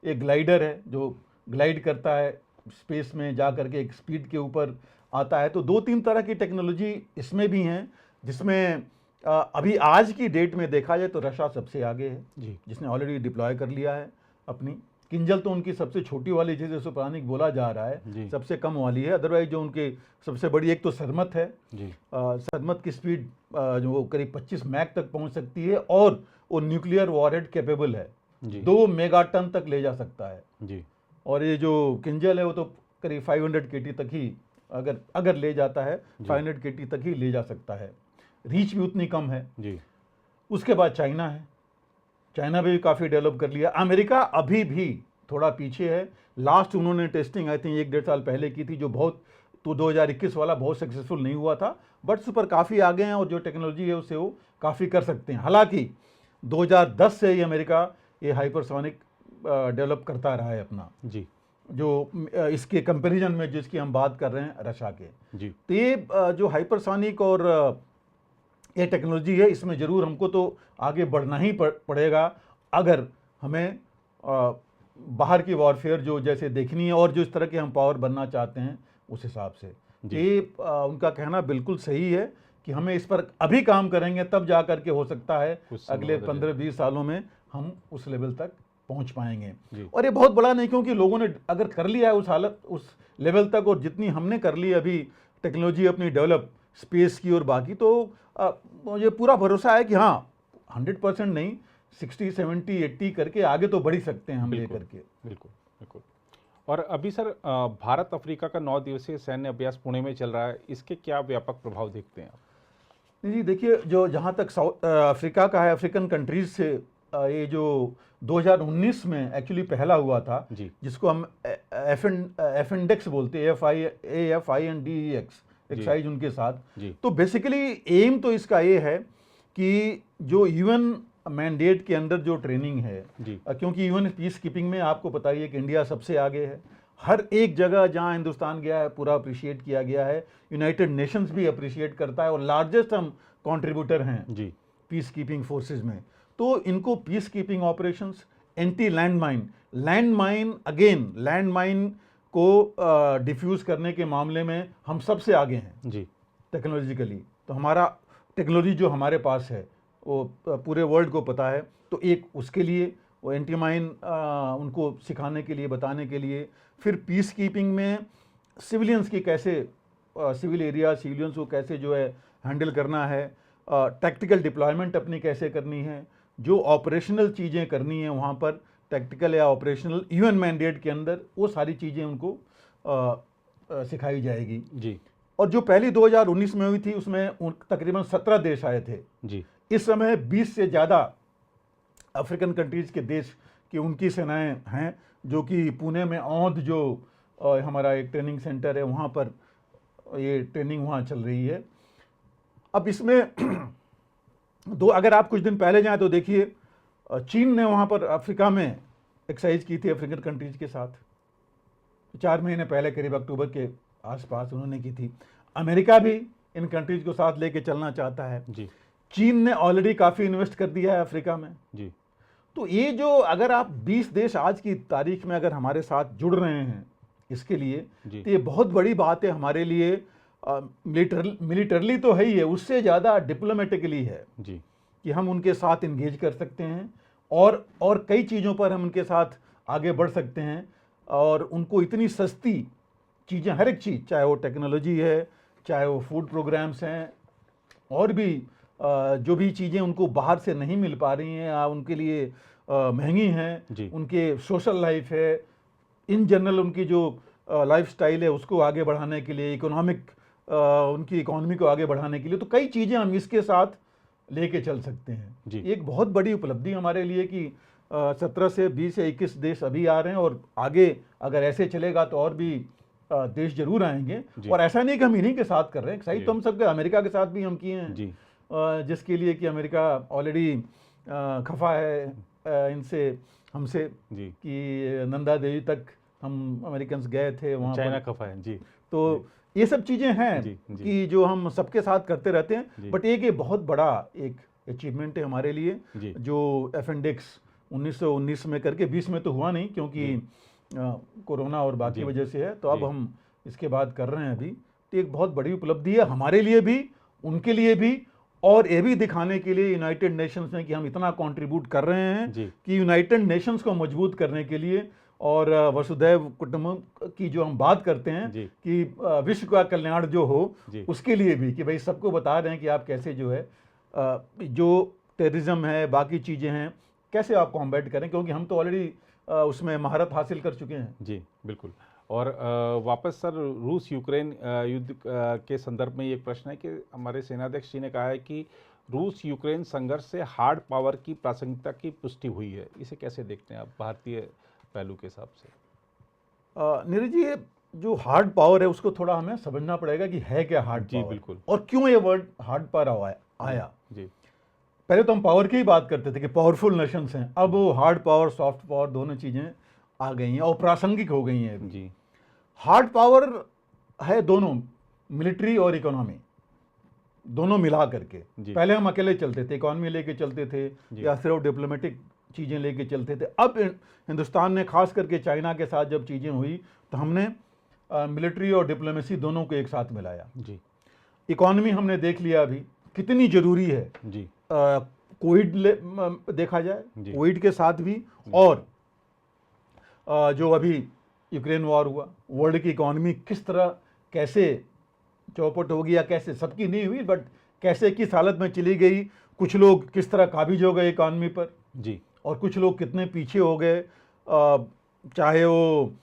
एक ग्लाइडर है जो ग्लाइड करता है स्पेस में जा करके एक स्पीड के ऊपर आता है। तो 2-3 तरह की टेक्नोलॉजी इसमें भी हैं जिसमें अभी आज की डेट में देखा जाए तो रशिया सबसे आगे है
जी।
जिसने ऑलरेडी डिप्लॉय कर लिया है अपनी। किंजल तो उनकी सबसे छोटी वाली जिसे सुपरानिक बोला जा रहा है सबसे कम वाली है। अदरवाइज जो उनके सबसे बड़ी एक तो सरमत है
जी।
सरमत की स्पीड जो करीब 25 मैक तक पहुंच सकती है और वो न्यूक्लियर वॉरहेड कैपेबल है, 2 मेगाटन तक ले जा सकता है
जी।
और ये जो किंजल है वो तो करीब 500 केटी तक ही अगर ले जाता है 500 केटी तक ही ले जा सकता है। रीच भी उतनी कम है
जी।
उसके बाद चाइना है, चाइना भी काफ़ी डेवलप कर लिया। अमेरिका अभी भी थोड़ा पीछे है। लास्ट उन्होंने टेस्टिंग आई थिंक 1-1.5 साल पहले की थी जो बहुत, तो 2021 वाला बहुत सक्सेसफुल नहीं हुआ था, बट उस पर काफ़ी आगे हैं और जो टेक्नोलॉजी है उससे वो काफ़ी कर सकते हैं। हालांकि 2010 से ही अमेरिका ये हाइपरसोनिक डेवलप करता रहा है अपना
जी।
जो इसके कंपैरिजन में जिसकी हम बात कर रहे हैं रशिया के
जी।
तो ये जो हाइपरसोनिक और ये टेक्नोलॉजी है इसमें ज़रूर हमको तो आगे बढ़ना ही पड़ेगा अगर हमें बाहर की वॉरफेयर जो जैसे देखनी है और जो इस तरह के हम पावर बनना चाहते हैं उस हिसाब से। ये उनका कहना बिल्कुल सही है कि हमें इस पर अभी काम करेंगे तब जा कर के हो सकता है अगले 15-20 सालों में हम उस लेवल तक पहुंच पाएंगे। और ये बहुत बड़ा नहीं क्योंकि लोगों ने अगर कर लिया है उस लेवल तक और जितनी हमने कर ली अभी टेक्नोलॉजी अपनी डेवलप स्पेस की और बाकी, तो मुझे पूरा भरोसा है कि हाँ 100% नहीं 60-70-80 करके आगे तो बढ़ ही सकते हैं हम ले करके।
बिल्कुल बिल्कुल। और अभी सर भारत अफ्रीका का 9 दिवसीय सैन्य अभ्यास पुणे में चल रहा है, इसके क्या व्यापक प्रभाव देखते हैं आप?
नहीं जी, देखिए जो जहाँ तक साउथ अफ्रीका का है, अफ्रीकन कंट्रीज से ये जो 2019 में एक्चुअली पहला हुआ था जिसको हम एफेंडेक्स बोलते हैं, AFINDEX एक्साइज उनके साथ। तो बेसिकली एम तो इसका ये है कि जो यूएन मैंडेट के अंदर जो ट्रेनिंग है, क्योंकि यूएन पीस कीपिंग में आपको पता ही है कि इंडिया सबसे आगे है। हर एक जगह जहां हिंदुस्तान गया है पूरा अप्रिशिएट किया गया है, यूनाइटेड नेशंस भी अप्रिशिएट करता है और लार्जेस्ट हम कंट्रीब्यूटर हैं पीस कीपिंग फोर्सेज में। तो इनको peace keeping operations, anti land mine को डिफ्यूज़ करने के मामले में हम सबसे आगे हैं टेक्नोलॉजिकली। तो हमारा टेक्नोलॉजी जो हमारे पास है वो पूरे वर्ल्ड को पता है। तो एक उसके लिए वो एंटी माइन उनको सिखाने के लिए, बताने के लिए। फिर पीस कीपिंग में सिविलियंस की कैसे, सिविल एरिया सिविलियंस को कैसे जो है हैंडल करना है, टैक्टिकल डिप्लॉयमेंट अपनी कैसे करनी है, जो ऑपरेशनल चीज़ें करनी है वहाँ पर टैक्टिकल या ऑपरेशनल यूएन मैंडेट के अंदर, वो सारी चीज़ें उनको सिखाई जाएगी
जी।
और जो पहली 2019 में हुई थी उसमें तकरीबन 17 देश आए थे
जी।
इस समय 20 से ज़्यादा अफ्रीकन कंट्रीज़ के देश की उनकी सेनाएं हैं, जो कि पुणे में औंध जो हमारा एक ट्रेनिंग सेंटर है वहाँ पर ये ट्रेनिंग वहाँ चल रही है। अब इसमें अगर आप कुछ दिन पहले जाएं तो देखिए चीन ने वहाँ पर अफ्रीका में एक्सरसाइज की थी अफ्रीकन कंट्रीज़ के साथ 4 महीने पहले, करीब अक्टूबर के आसपास उन्होंने की थी। अमेरिका भी इन कंट्रीज़ को साथ लेके चलना चाहता है
जी।
चीन ने ऑलरेडी काफ़ी इन्वेस्ट कर दिया है अफ्रीका में
जी।
तो ये जो अगर आप 20 देश आज की तारीख में अगर हमारे साथ जुड़ रहे हैं इसके लिए, तो ये बहुत बड़ी बात है हमारे लिए। मिलिटरली तो है ही है, उससे ज़्यादा डिप्लोमेटिकली है
जी
कि हम उनके साथ इंगेज कर सकते हैं और कई चीज़ों पर हम उनके साथ आगे बढ़ सकते हैं और उनको इतनी सस्ती चीज़ें, हर एक चीज़, चाहे वो टेक्नोलॉजी है, चाहे वो फूड प्रोग्राम्स हैं, और भी जो भी चीज़ें उनको बाहर से नहीं मिल पा रही हैं या उनके लिए महंगी हैं, उनके सोशल लाइफ है, इन जनरल उनकी जो लाइफस्टाइल है उसको आगे बढ़ाने के लिए, उनकी इकोनॉमी को आगे बढ़ाने के लिए, तो कई चीज़ें हम इसके साथ लेके चल सकते हैं। एक बहुत बड़ी उपलब्धि हमारे लिए कि 17 से 20 या 21 देश अभी आ रहे हैं और आगे अगर ऐसे चलेगा तो और भी देश जरूर आएंगे। और ऐसा नहीं कि हम इन्हीं के साथ कर रहे हैं, सही तो हम सबके, अमेरिका के साथ भी हम किए हैं, जिसके लिए कि अमेरिका ऑलरेडी खफा है इनसे, हमसे, कि नंदा देवी तक हम अमेरिकन्स गए थे वहाँ,
चाइना खफा है जी।
तो ये सब चीज़ें हैं कि जो हम सबके साथ करते रहते हैं। बट एक ये बहुत बड़ा एक अचीवमेंट है हमारे लिए, जो अपेंडिक्स 1919 में करके 20 में तो हुआ नहीं क्योंकि कोरोना और बाकी वजह से है, तो अब हम इसके बाद कर रहे हैं अभी। तो एक बहुत बड़ी उपलब्धि है हमारे लिए भी, उनके लिए भी, और ये भी दिखाने के लिए यूनाइटेड नेशंस में कि हम इतना कंट्रीब्यूट कर रहे हैं कि यूनाइटेड नेशंस को मजबूत करने के लिए और वसुधैव कुटुंबकम की जो हम बात करते हैं कि विश्व का कल्याण जो हो, उसके लिए भी कि भाई सबको बता रहे हैं कि आप कैसे जो है जो टेररिज्म है, बाकी चीज़ें हैं, कैसे आप कॉम्बैट करें, क्योंकि हम तो ऑलरेडी उसमें महारत हासिल कर चुके हैं।
जी बिल्कुल। और वापस सर, रूस यूक्रेन युद्ध के संदर्भ में एक प्रश्न है कि हमारे सेनाध्यक्ष जी ने कहा है कि रूस यूक्रेन संघर्ष से हार्ड पावर की प्रासंगिकता की पुष्टि हुई है, इसे कैसे देखते हैं आप भारतीय पहलू के हिसाब से?
नीरज जी, ये जो हार्ड पावर है उसको थोड़ा हमें समझना पड़ेगा कि है क्या हार्ड पावर।
बिल्कुल।
और क्यों ये वर्ड हार्ड पावर आया।
जी।
पहले तो हम पावर की ही बात करते थे कि पावरफुल नेशंस हैं, अब वो हार्ड पावर, सॉफ्ट पावर दोनों चीज़ें आ गई हैं और प्रासंगिक हो गई हैं जी। हार्ड पावर है दोनों, मिलिट्री और इकोनॉमी दोनों मिला करके। पहले हम अकेले चलते थे, इकोनॉमी लेके चलते थे या सिर्फ डिप्लोमेटिक चीज़ें लेके चलते थे। अब हिंदुस्तान ने खास करके चाइना के साथ जब चीज़ें हुई तो हमने मिलिट्री और डिप्लोमेसी दोनों को एक साथ मिलाया जी। इकोनॉमी हमने देख लिया अभी कितनी ज़रूरी है जी। कोविड देखा जाए, कोविड के साथ भी, और जो अभी यूक्रेन वॉर हुआ, वर्ल्ड की इकोनॉमी किस तरह कैसे चौपट होगी, या कैसे, सबकी नहीं हुई बट कैसे किस हालत में चली गई, कुछ लोग किस तरह काबिज हो गए इकोनॉमी पर जी, और कुछ लोग कितने पीछे हो गए, चाहे वो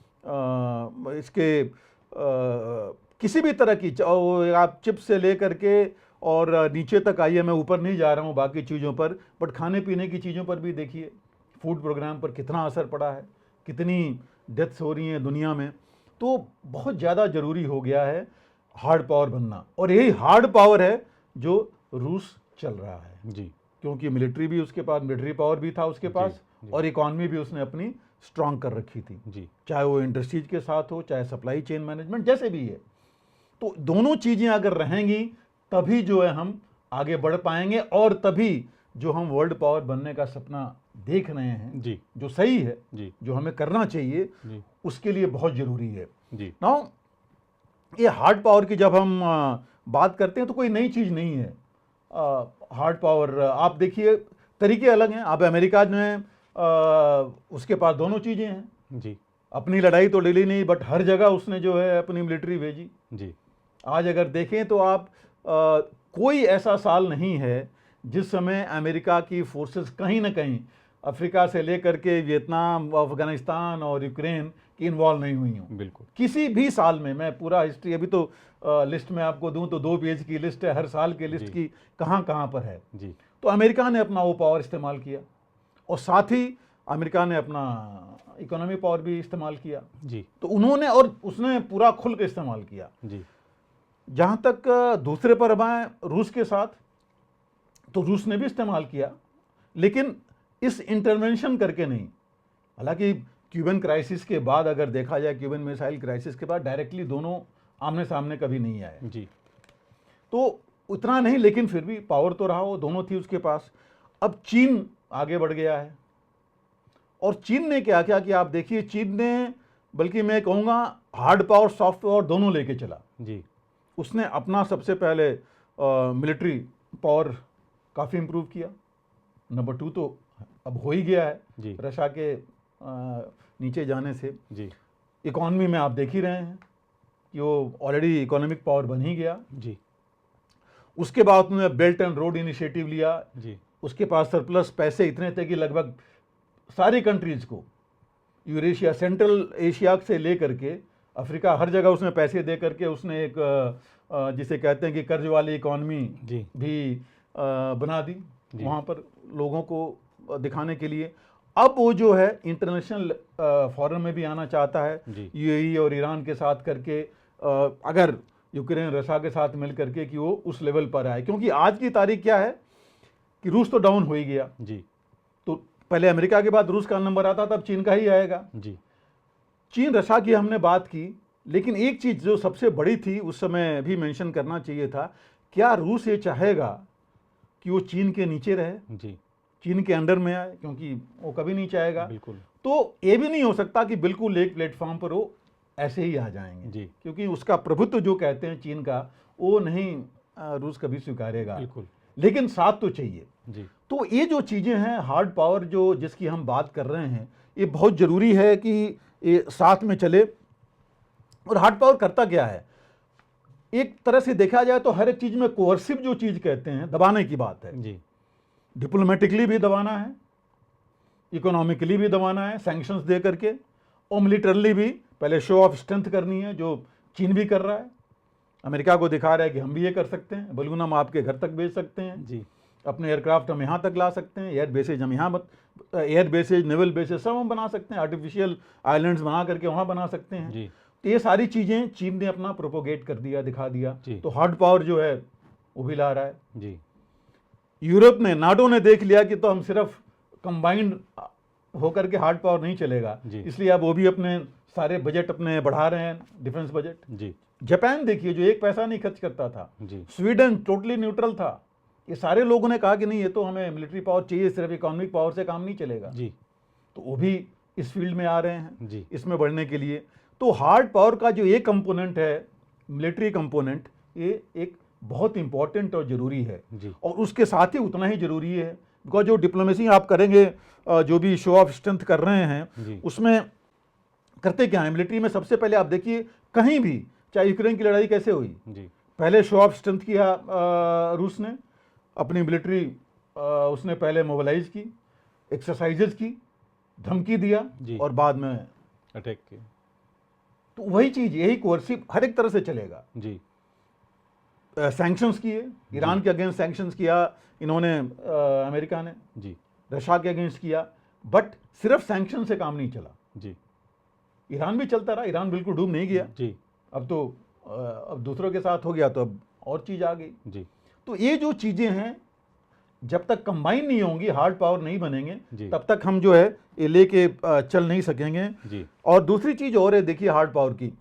इसके किसी भी तरह की, आप चिप्स से ले करके और नीचे तक आइए, मैं ऊपर नहीं जा रहा हूँ बाकी चीज़ों पर, बट खाने पीने की चीज़ों पर भी देखिए, फूड प्रोग्राम पर कितना असर पड़ा है, कितनी डेथ्स हो रही हैं दुनिया में। तो बहुत ज़्यादा ज़रूरी हो गया है हार्ड पावर बनना, और यही हार्ड पावर है जो रूस चल रहा है जी, क्योंकि मिलिट्री भी उसके पास, मिलिट्री पावर भी था उसके पास जी। और इकॉनमी भी उसने अपनी स्ट्रांग कर रखी थी जी, चाहे वो इंडस्ट्रीज के साथ हो, चाहे सप्लाई चेन मैनेजमेंट जैसे भी है। तो दोनों चीज़ें अगर रहेंगी तभी जो है हम आगे बढ़ पाएंगे, और तभी जो हम वर्ल्ड पावर बनने का सपना देख रहे हैं जी, जो सही है जी, जो हमें करना चाहिए जी, उसके लिए बहुत ज़रूरी है जी। नाउ ये हार्ड पावर की जब हम बात करते हैं तो कोई नई चीज़ नहीं है। हार्ड पावर आप देखिए तरीके अलग हैं। अब अमेरिका ने उसके पास दोनों चीज़ें हैं।
जी
अपनी लड़ाई तो लड़ी नहीं, बट हर जगह उसने जो है अपनी मिलिट्री भेजी।
जी
आज अगर देखें तो आप कोई ऐसा साल नहीं है जिस समय अमेरिका की फोर्सेस कहीं ना कहीं अफ्रीका से लेकर के वियतनाम, अफगानिस्तान और यूक्रेन की इन्वॉल्व नहीं हुई हूँ।
बिल्कुल।
किसी भी साल में, मैं पूरा हिस्ट्री अभी तो लिस्ट में आपको दूं तो 2 पेज की लिस्ट है, हर साल की लिस्ट
जी।
की कहाँ कहाँ पर है।
जी
तो अमेरिका ने अपना वो पावर इस्तेमाल किया और साथ ही अमेरिका ने अपना इकोनॉमी पावर भी इस्तेमाल किया।
जी
तो उन्होंने और उसने पूरा खुल के इस्तेमाल किया।
जी
जहाँ तक दूसरे पर अब आए रूस के साथ, तो रूस ने भी इस्तेमाल किया, लेकिन इस इंटरवेंशन करके नहीं। हालांकि क्यूबन क्राइसिस के बाद अगर देखा जाए, क्यूबन मिसाइल क्राइसिस के बाद डायरेक्टली दोनों आमने सामने कभी नहीं आए,
जी
तो उतना नहीं, लेकिन फिर भी पावर तो रहा, वो दोनों थी उसके पास। अब चीन आगे बढ़ गया है, और चीन ने क्या किया कि आप देखिए, चीन ने, बल्कि मैं कहूँगा हार्ड पावर सॉफ्ट पावर दोनों लेके चला।
जी
उसने अपना सबसे पहले मिलिट्री पावर काफ़ी इम्प्रूव किया। नंबर 2 तो अब हो ही गया है
जी
रशिया के नीचे जाने से।
जी
इकॉनमी में आप देख ही रहे हैं कि वो ऑलरेडी इकोनॉमिक पावर बन ही गया।
जी
उसके बाद उन्होंने बेल्ट एंड रोड इनिशिएटिव लिया।
जी
उसके पास सरप्लस पैसे इतने थे कि लगभग सारी कंट्रीज को, यूरेशिया, सेंट्रल एशिया से लेकर के अफ्रीका, हर जगह उसने पैसे दे करके उसने एक जिसे कहते हैं कि कर्ज वाली इकॉनमी
जी
भी बना दी
जी।
वहाँ पर लोगों को दिखाने के लिए। अब वो जो है इंटरनेशनल फॉरम में भी आना चाहता है,
जी
यूएई और ईरान के साथ करके, अगर यूक्रेन रशिया के साथ मिल करके, कि वो उस लेवल पर आए। क्योंकि आज की तारीख क्या है कि रूस तो डाउन हो ही गया,
जी
तो पहले अमेरिका के बाद रूस का नंबर आता, तब चीन का ही आएगा।
जी
चीन रशिया की हमने बात की, लेकिन एक चीज जो सबसे बड़ी थी उस समय भी मेंशन करना चाहिए था, क्या रूस ये चाहेगा कि वो चीन के नीचे रहे,
जी
चीन के अंडर में आए? क्योंकि वो कभी नहीं चाहेगा।
बिल्कुल।
तो ये भी नहीं हो सकता कि बिल्कुल एक प्लेटफॉर्म पर वो ऐसे ही आ जाएंगे,
जी
क्योंकि उसका प्रभुत्व जो कहते हैं चीन का, वो नहीं रूस कभी स्वीकारेगा।
बिल्कुल।
लेकिन साथ तो चाहिए।
जी
तो ये जो चीज़ें हैं, हार्ड पावर जो जिसकी हम बात कर रहे हैं, ये बहुत ज़रूरी है कि ये साथ में चले। और हार्ड पावर करता क्या है? एक तरह से देखा जाए तो हर एक चीज़ में कोअर्सिव जो चीज़ कहते हैं, दबाने की बात है।
जी
डिप्लोमेटिकली भी दबाना है, इकोनॉमिकली भी दबाना है सैंक्शंस दे करके, और मिलिटरली भी पहले शो ऑफ स्ट्रेंथ करनी है, जो चीन भी कर रहा है। अमेरिका को दिखा रहा है कि हम भी ये कर सकते हैं, बलून हम आपके घर तक भेज सकते हैं,
जी
अपने एयरक्राफ्ट हम यहाँ तक ला सकते हैं, एयर बेसेज हम यहाँ, एयर बेसेज, नेवल बेसेज सब हम बना सकते हैं, आर्टिफिशियल आइलैंड्स बना करके वहाँ बना सकते हैं।
जी
तो ये सारी चीज़ें चीन ने अपना प्रोपोगेट कर दिया, दिखा दिया।
जी।
तो हार्ड पावर जो है वो भी ला रहा है।
जी
यूरोप ने, नाटो ने देख लिया कि तो हम सिर्फ कंबाइंड होकर के हार्ड पावर नहीं चलेगा,
जी।
इसलिए अब वो भी अपने सारे बजट अपने बढ़ा रहे हैं, डिफेंस बजट।
जी
जापान देखिए, जो एक पैसा नहीं खर्च करता था।
जी
स्वीडन टोटली न्यूट्रल था। ये सारे लोगों ने कहा कि नहीं, ये तो हमें मिलिट्री पावर चाहिए, सिर्फ इकोनॉमिक पावर से काम नहीं चलेगा।
जी
तो वो भी इस फील्ड में आ रहे हैं
जी
इसमें बढ़ने के लिए। तो हार्ड पावर का जो ये कंपोनेंट है, मिलिट्री कंपोनेंट, ये एक बहुत इंपॉर्टेंट और ज़रूरी है।
जी
और उसके साथ ही उतना ही ज़रूरी है, बिकॉज जो डिप्लोमेसी आप करेंगे, जो भी शो ऑफ स्ट्रेंथ कर रहे हैं,
जी
उसमें करते क्या है मिलिट्री में? सबसे पहले आप देखिए, कहीं भी चाहे यूक्रेन की लड़ाई कैसे हुई,
जी
पहले शो ऑफ स्ट्रेंथ किया रूस ने, अपनी मिलिट्री उसने पहले मोबिलाइज की, एक्सरसाइजेज की, धमकी दिया,
जी।
और बाद में
अटैक के।
तो वही चीज़, यही कोर्सिव हर एक तरह से चलेगा।
जी
सैंक्शंस किए, ईरान के अगेंस्ट सैंक्शंस किया इन्होंने, अमेरिका ने
जी
रशिया के अगेंस्ट किया, बट सिर्फ सैंक्शन से काम नहीं चला।
जी
ईरान भी चलता रहा, ईरान बिल्कुल डूब नहीं गया।
जी
अब तो अब दूसरों के साथ हो गया, तो अब और चीज़ आ गई।
जी
तो ये जो चीज़ें हैं, जब तक कंबाइन नहीं होंगी, हार्ड पावर नहीं बनेंगे,
जी।
तब तक हम जो है ये लेके चल नहीं सकेंगे।
जी
और दूसरी चीज़ और है, देखिए हार्ड पावर की,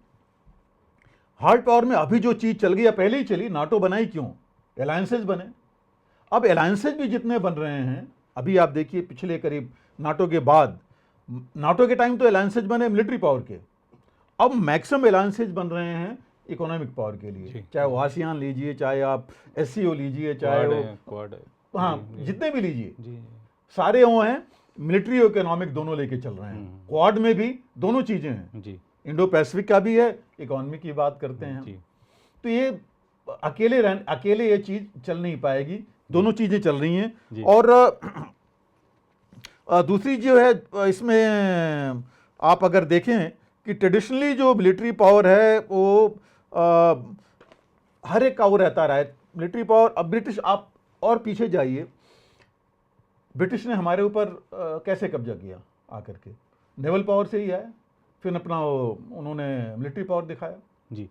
हार्ड पावर में अभी जो चीज़ चल गई या पहले ही चली, नाटो बनाई क्यों? अलायंसेज बने। अब अलायंसेज भी जितने बन रहे हैं, अभी आप देखिए पिछले करीब नाटो के बाद, नाटो के टाइम तो अलायंसेज बने मिलिट्री पावर के, अब मैक्सिमम अलायंसेज बन रहे हैं इकोनॉमिक पावर के लिए। चाहे वो आसियान लीजिए, चाहे आप एससीओ लीजिए, चाहे वो
क्वाड,
हाँ जितने भी लीजिए,
जी
सारे वो हैं मिलिट्री और इकोनॉमिक दोनों लेके चल रहे हैं। क्वाड में भी दोनों चीजें हैं
जी
इंडो पैसिफिक का भी है, इकोनॉमी की बात करते हैं
जी
तो ये अकेले ये चीज चल नहीं पाएगी, दोनों चीजें चल रही हैं।
जी।
और दूसरी जो है इसमें आप अगर देखें कि ट्रेडिशनली जो मिलिट्री पावर है वो हर एक का वो रहता रहा है मिलिट्री पावर। अब ब्रिटिश, आप और पीछे जाइए, ब्रिटिश ने हमारे ऊपर कैसे कब्जा किया आकर के, नेवल पावर से ही आया, फिर अपना उन्होंने मिलिट्री पावर दिखाया
जी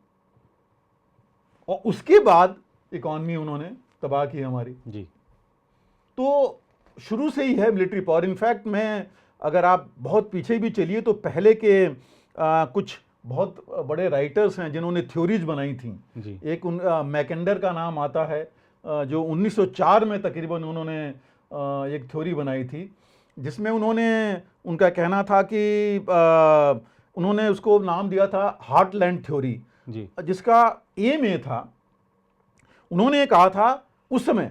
और उसके बाद इकॉनमी उन्होंने तबाह की हमारी।
जी।
तो शुरू से ही है मिलिट्री पावर। इनफैक्ट मैं, अगर आप बहुत पीछे भी चलिए तो पहले के कुछ बहुत बड़े राइटर्स हैं जिन्होंने थ्योरीज बनाई थी
जी।
एक मैकेंडर का नाम आता है, जो 1904 में तकरीबन उन्होंने एक थ्योरी बनाई थी जिसमें उनका कहना था कि उन्होंने उसको नाम दिया था हार्टलैंड थ्योरी
जी।
जिसका एम ये था, उन्होंने कहा था उस समय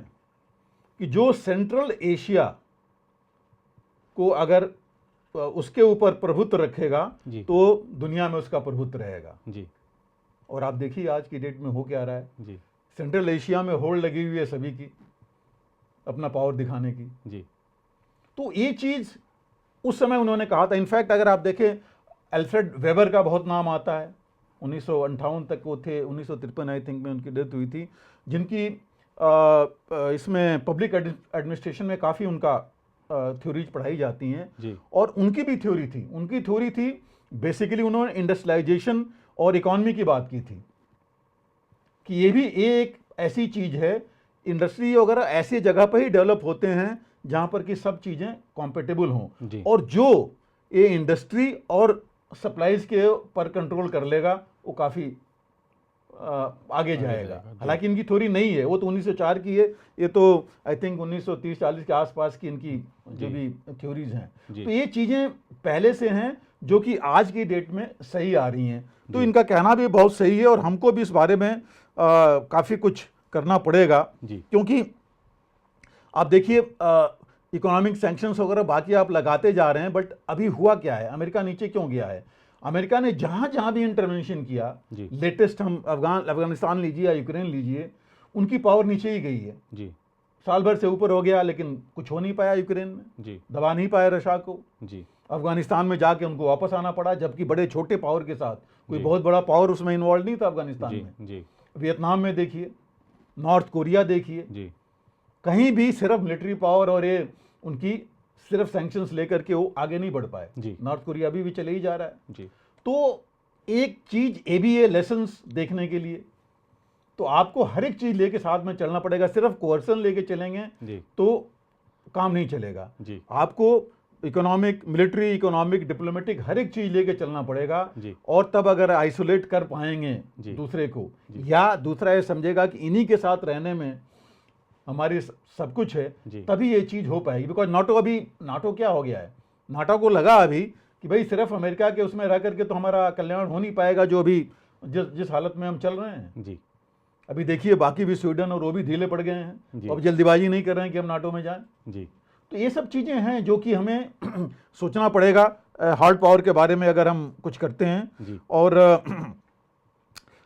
कि जो सेंट्रल एशिया को अगर उसके ऊपर प्रभुत्व रखेगा तो दुनिया में उसका प्रभुत्व रहेगा जी। और आप देखिए आज की डेट में हो क्या रहा है जी। सेंट्रल एशिया में होड़ लगी हुई है सभी की अपना पावर दिखाने की जी। तो ये चीज उस समय उन्होंने कहा था। इनफैक्ट अगर आप देखें अल्फ्रेड वेबर का बहुत नाम आता है, 1958 तक वो थे, 1953 आई थिंक में उनकी डेथ हुई थी, जिनकी इसमें पब्लिक एडमिनिस्ट्रेशन में काफ़ी उनका थ्योरीज पढ़ाई जाती हैं जी। और उनकी भी थ्योरी थी बेसिकली उन्होंने इंडस्ट्रियलाइजेशन और इकोनॉमी की बात की थी कि ये भी एक ऐसी चीज़ है, इंडस्ट्री वगैरह ऐसी जगह पर ही डेवलप होते हैं जहाँ पर कि सब चीज़ें कॉम्पेटेबल हों, और जो ये इंडस्ट्री और सप्लाईज के पर कंट्रोल कर लेगा वो काफ़ी आगे जाएगा। हालांकि इनकी थ्योरी नहीं है, वो तो 1904 की है, ये तो आई थिंक 1930-40 के आसपास की इनकी जो भी थ्योरीज हैं। तो ये चीज़ें पहले से हैं जो कि आज की डेट में सही आ रही हैं। तो इनका कहना भी बहुत सही है और हमको भी इस बारे में काफ़ी कुछ करना पड़ेगा, क्योंकि आप देखिए इकोनॉमिक सैंक्शंस वगैरह बाकी आप लगाते जा रहे हैं, बट अभी हुआ क्या है, अमेरिका नीचे क्यों गया है? अमेरिका ने जहां जहां भी इंटरवेंशन किया, लेटेस्ट हम अफगानिस्तान लीजिए या यूक्रेन लीजिए, उनकी पावर नीचे ही गई है जी। साल भर से ऊपर हो गया लेकिन कुछ हो नहीं पाया यूक्रेन में जी। दबा नहीं पाया रशिया को जी। अफगानिस्तान में जाके उनको वापस आना पड़ा, जबकि बड़े छोटे पावर के साथ कोई बहुत बड़ा पावर उसमें इन्वॉल्व नहीं था अफगानिस्तान में जी। वियतनाम में देखिए, नॉर्थ कोरिया देखिए, कहीं भी सिर्फ मिलिट्री पावर और ये उनकी सिर्फ सैंक्शंस लेकर के वो आगे नहीं बढ़ पाए। नॉर्थ कोरिया भी चले ही जा रहा है जी। तो एक चीज ये भी है लेसन्स देखने के लिए, तो आपको हर एक चीज लेके साथ में चलना पड़ेगा। सिर्फ कोर्सन लेके चलेंगे तो काम नहीं चलेगा जी। आपको इकोनॉमिक, मिलिट्री, इकोनॉमिक, डिप्लोमेटिक हर एक चीज लेके चलना पड़ेगा जी। और तब अगर आइसोलेट कर पाएंगे दूसरे को, या दूसरा ये समझेगा कि इन्हीं के साथ रहने में हमारी सब कुछ है, तभी ये चीज हो पाएगी। बिकॉज नाटो क्या हो गया है, नाटो को लगा अभी कि भाई सिर्फ अमेरिका के उसमें रह करके तो हमारा कल्याण हो नहीं पाएगा, जो अभी जिस हालत में हम चल रहे हैं जी। अभी देखिए बाकी भी स्वीडन और वो भी ढीले पड़ गए हैं, अब जल्दीबाजी नहीं कर रहे हैं कि हम नाटो में जाएं जी। तो ये सब चीजें हैं जो कि हमें सोचना पड़ेगा हार्ड पावर के बारे में अगर हम कुछ करते हैं। और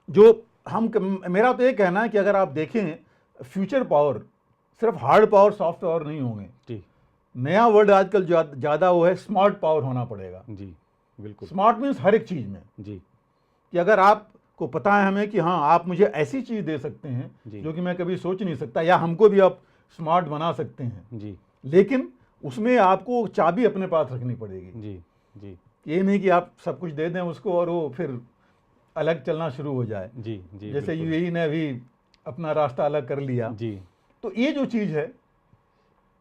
जो मेरा तो ये कहना है कि अगर आप देखें फ्यूचर पावर सिर्फ हार्ड पावर, सॉफ्ट पावर नहीं होंगे। नया वर्ड आजकल ज्यादा वो है स्मार्ट पावर होना पड़ेगा जी। बिल्कुल स्मार्ट मीन्स हर एक चीज में जी, कि अगर आपको पता है हमें कि हाँ आप मुझे ऐसी चीज दे सकते हैं जो कि मैं कभी सोच नहीं सकता, या हमको भी आप स्मार्ट बना सकते हैं जी, लेकिन उसमें आपको चाबी अपने पास रखनी पड़ेगी जी जी। ये नहीं कि आप सब कुछ दे दें उसको और वो फिर अलग चलना शुरू हो जाए जी जी। जैसे यूएई ने अभी अपना रास्ता अलग कर लिया जी। तो ये जो चीज है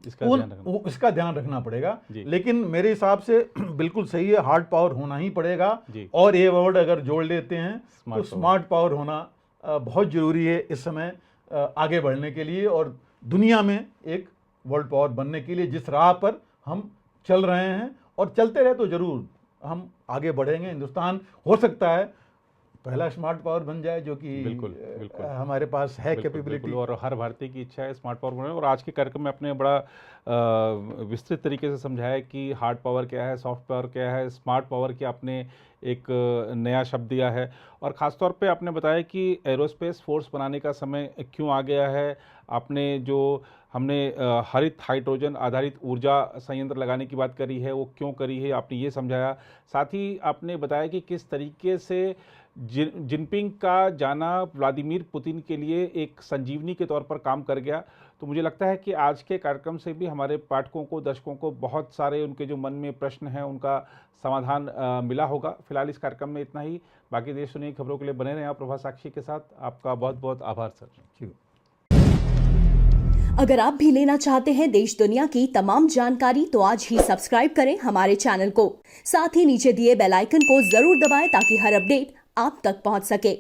इसका ध्यान रखना पड़ेगा। लेकिन मेरे हिसाब से बिल्कुल सही है, हार्ड पावर होना ही पड़ेगा। और ये वर्ड अगर जोड़ लेते हैं तो स्मार्ट पावर होना बहुत जरूरी है इस समय आगे बढ़ने के लिए और दुनिया में एक वर्ल्ड पावर बनने के लिए, जिस राह पर हम चल रहे हैं और चलते रहे तो जरूर हम आगे बढ़ेंगे। हिंदुस्तान हो सकता है पहला स्मार्ट पावर बन जाए, जो कि बिल्कुल हमारे पास है कैपेबिलिटी,
और हर भारतीय की इच्छा है स्मार्ट पावर बने। और आज के कार्यक्रम में आपने बड़ा विस्तृत तरीके से समझाया कि हार्ड पावर क्या है, सॉफ्ट पावर क्या है, स्मार्ट पावर की आपने एक नया शब्द दिया है, और ख़ास तौर पे आपने बताया कि एरोस्पेस फोर्स बनाने का समय क्यों आ गया है। आपने जो हमने हरित हाइड्रोजन आधारित ऊर्जा संयंत्र लगाने की बात करी है, वो क्यों करी है, आपने ये समझाया। साथ ही आपने बताया कि किस तरीके से जिनपिंग का जाना व्लादिमीर पुतिन के लिए एक संजीवनी के तौर पर काम कर गया। तो मुझे लगता है कि आज के कार्यक्रम से भी हमारे पाठकों को, दर्शकों को बहुत सारे उनके जो मन में प्रश्न हैं उनका समाधान मिला होगा। फिलहाल इस कार्यक्रम में इतना ही। बाकी देश दुनिया की खबरों के लिए बने रहें आप प्रभा साक्षी के साथ। आपका बहुत बहुत आभार सर।
Thank you.
अगर आप भी लेना चाहते हैं देश दुनिया की तमाम जानकारी तो आज ही सब्सक्राइब करें हमारे चैनल को। साथ ही नीचे दिए बेल आइकन को जरूर दबाएं ताकि हर अपडेट आप तक पहुंच सके।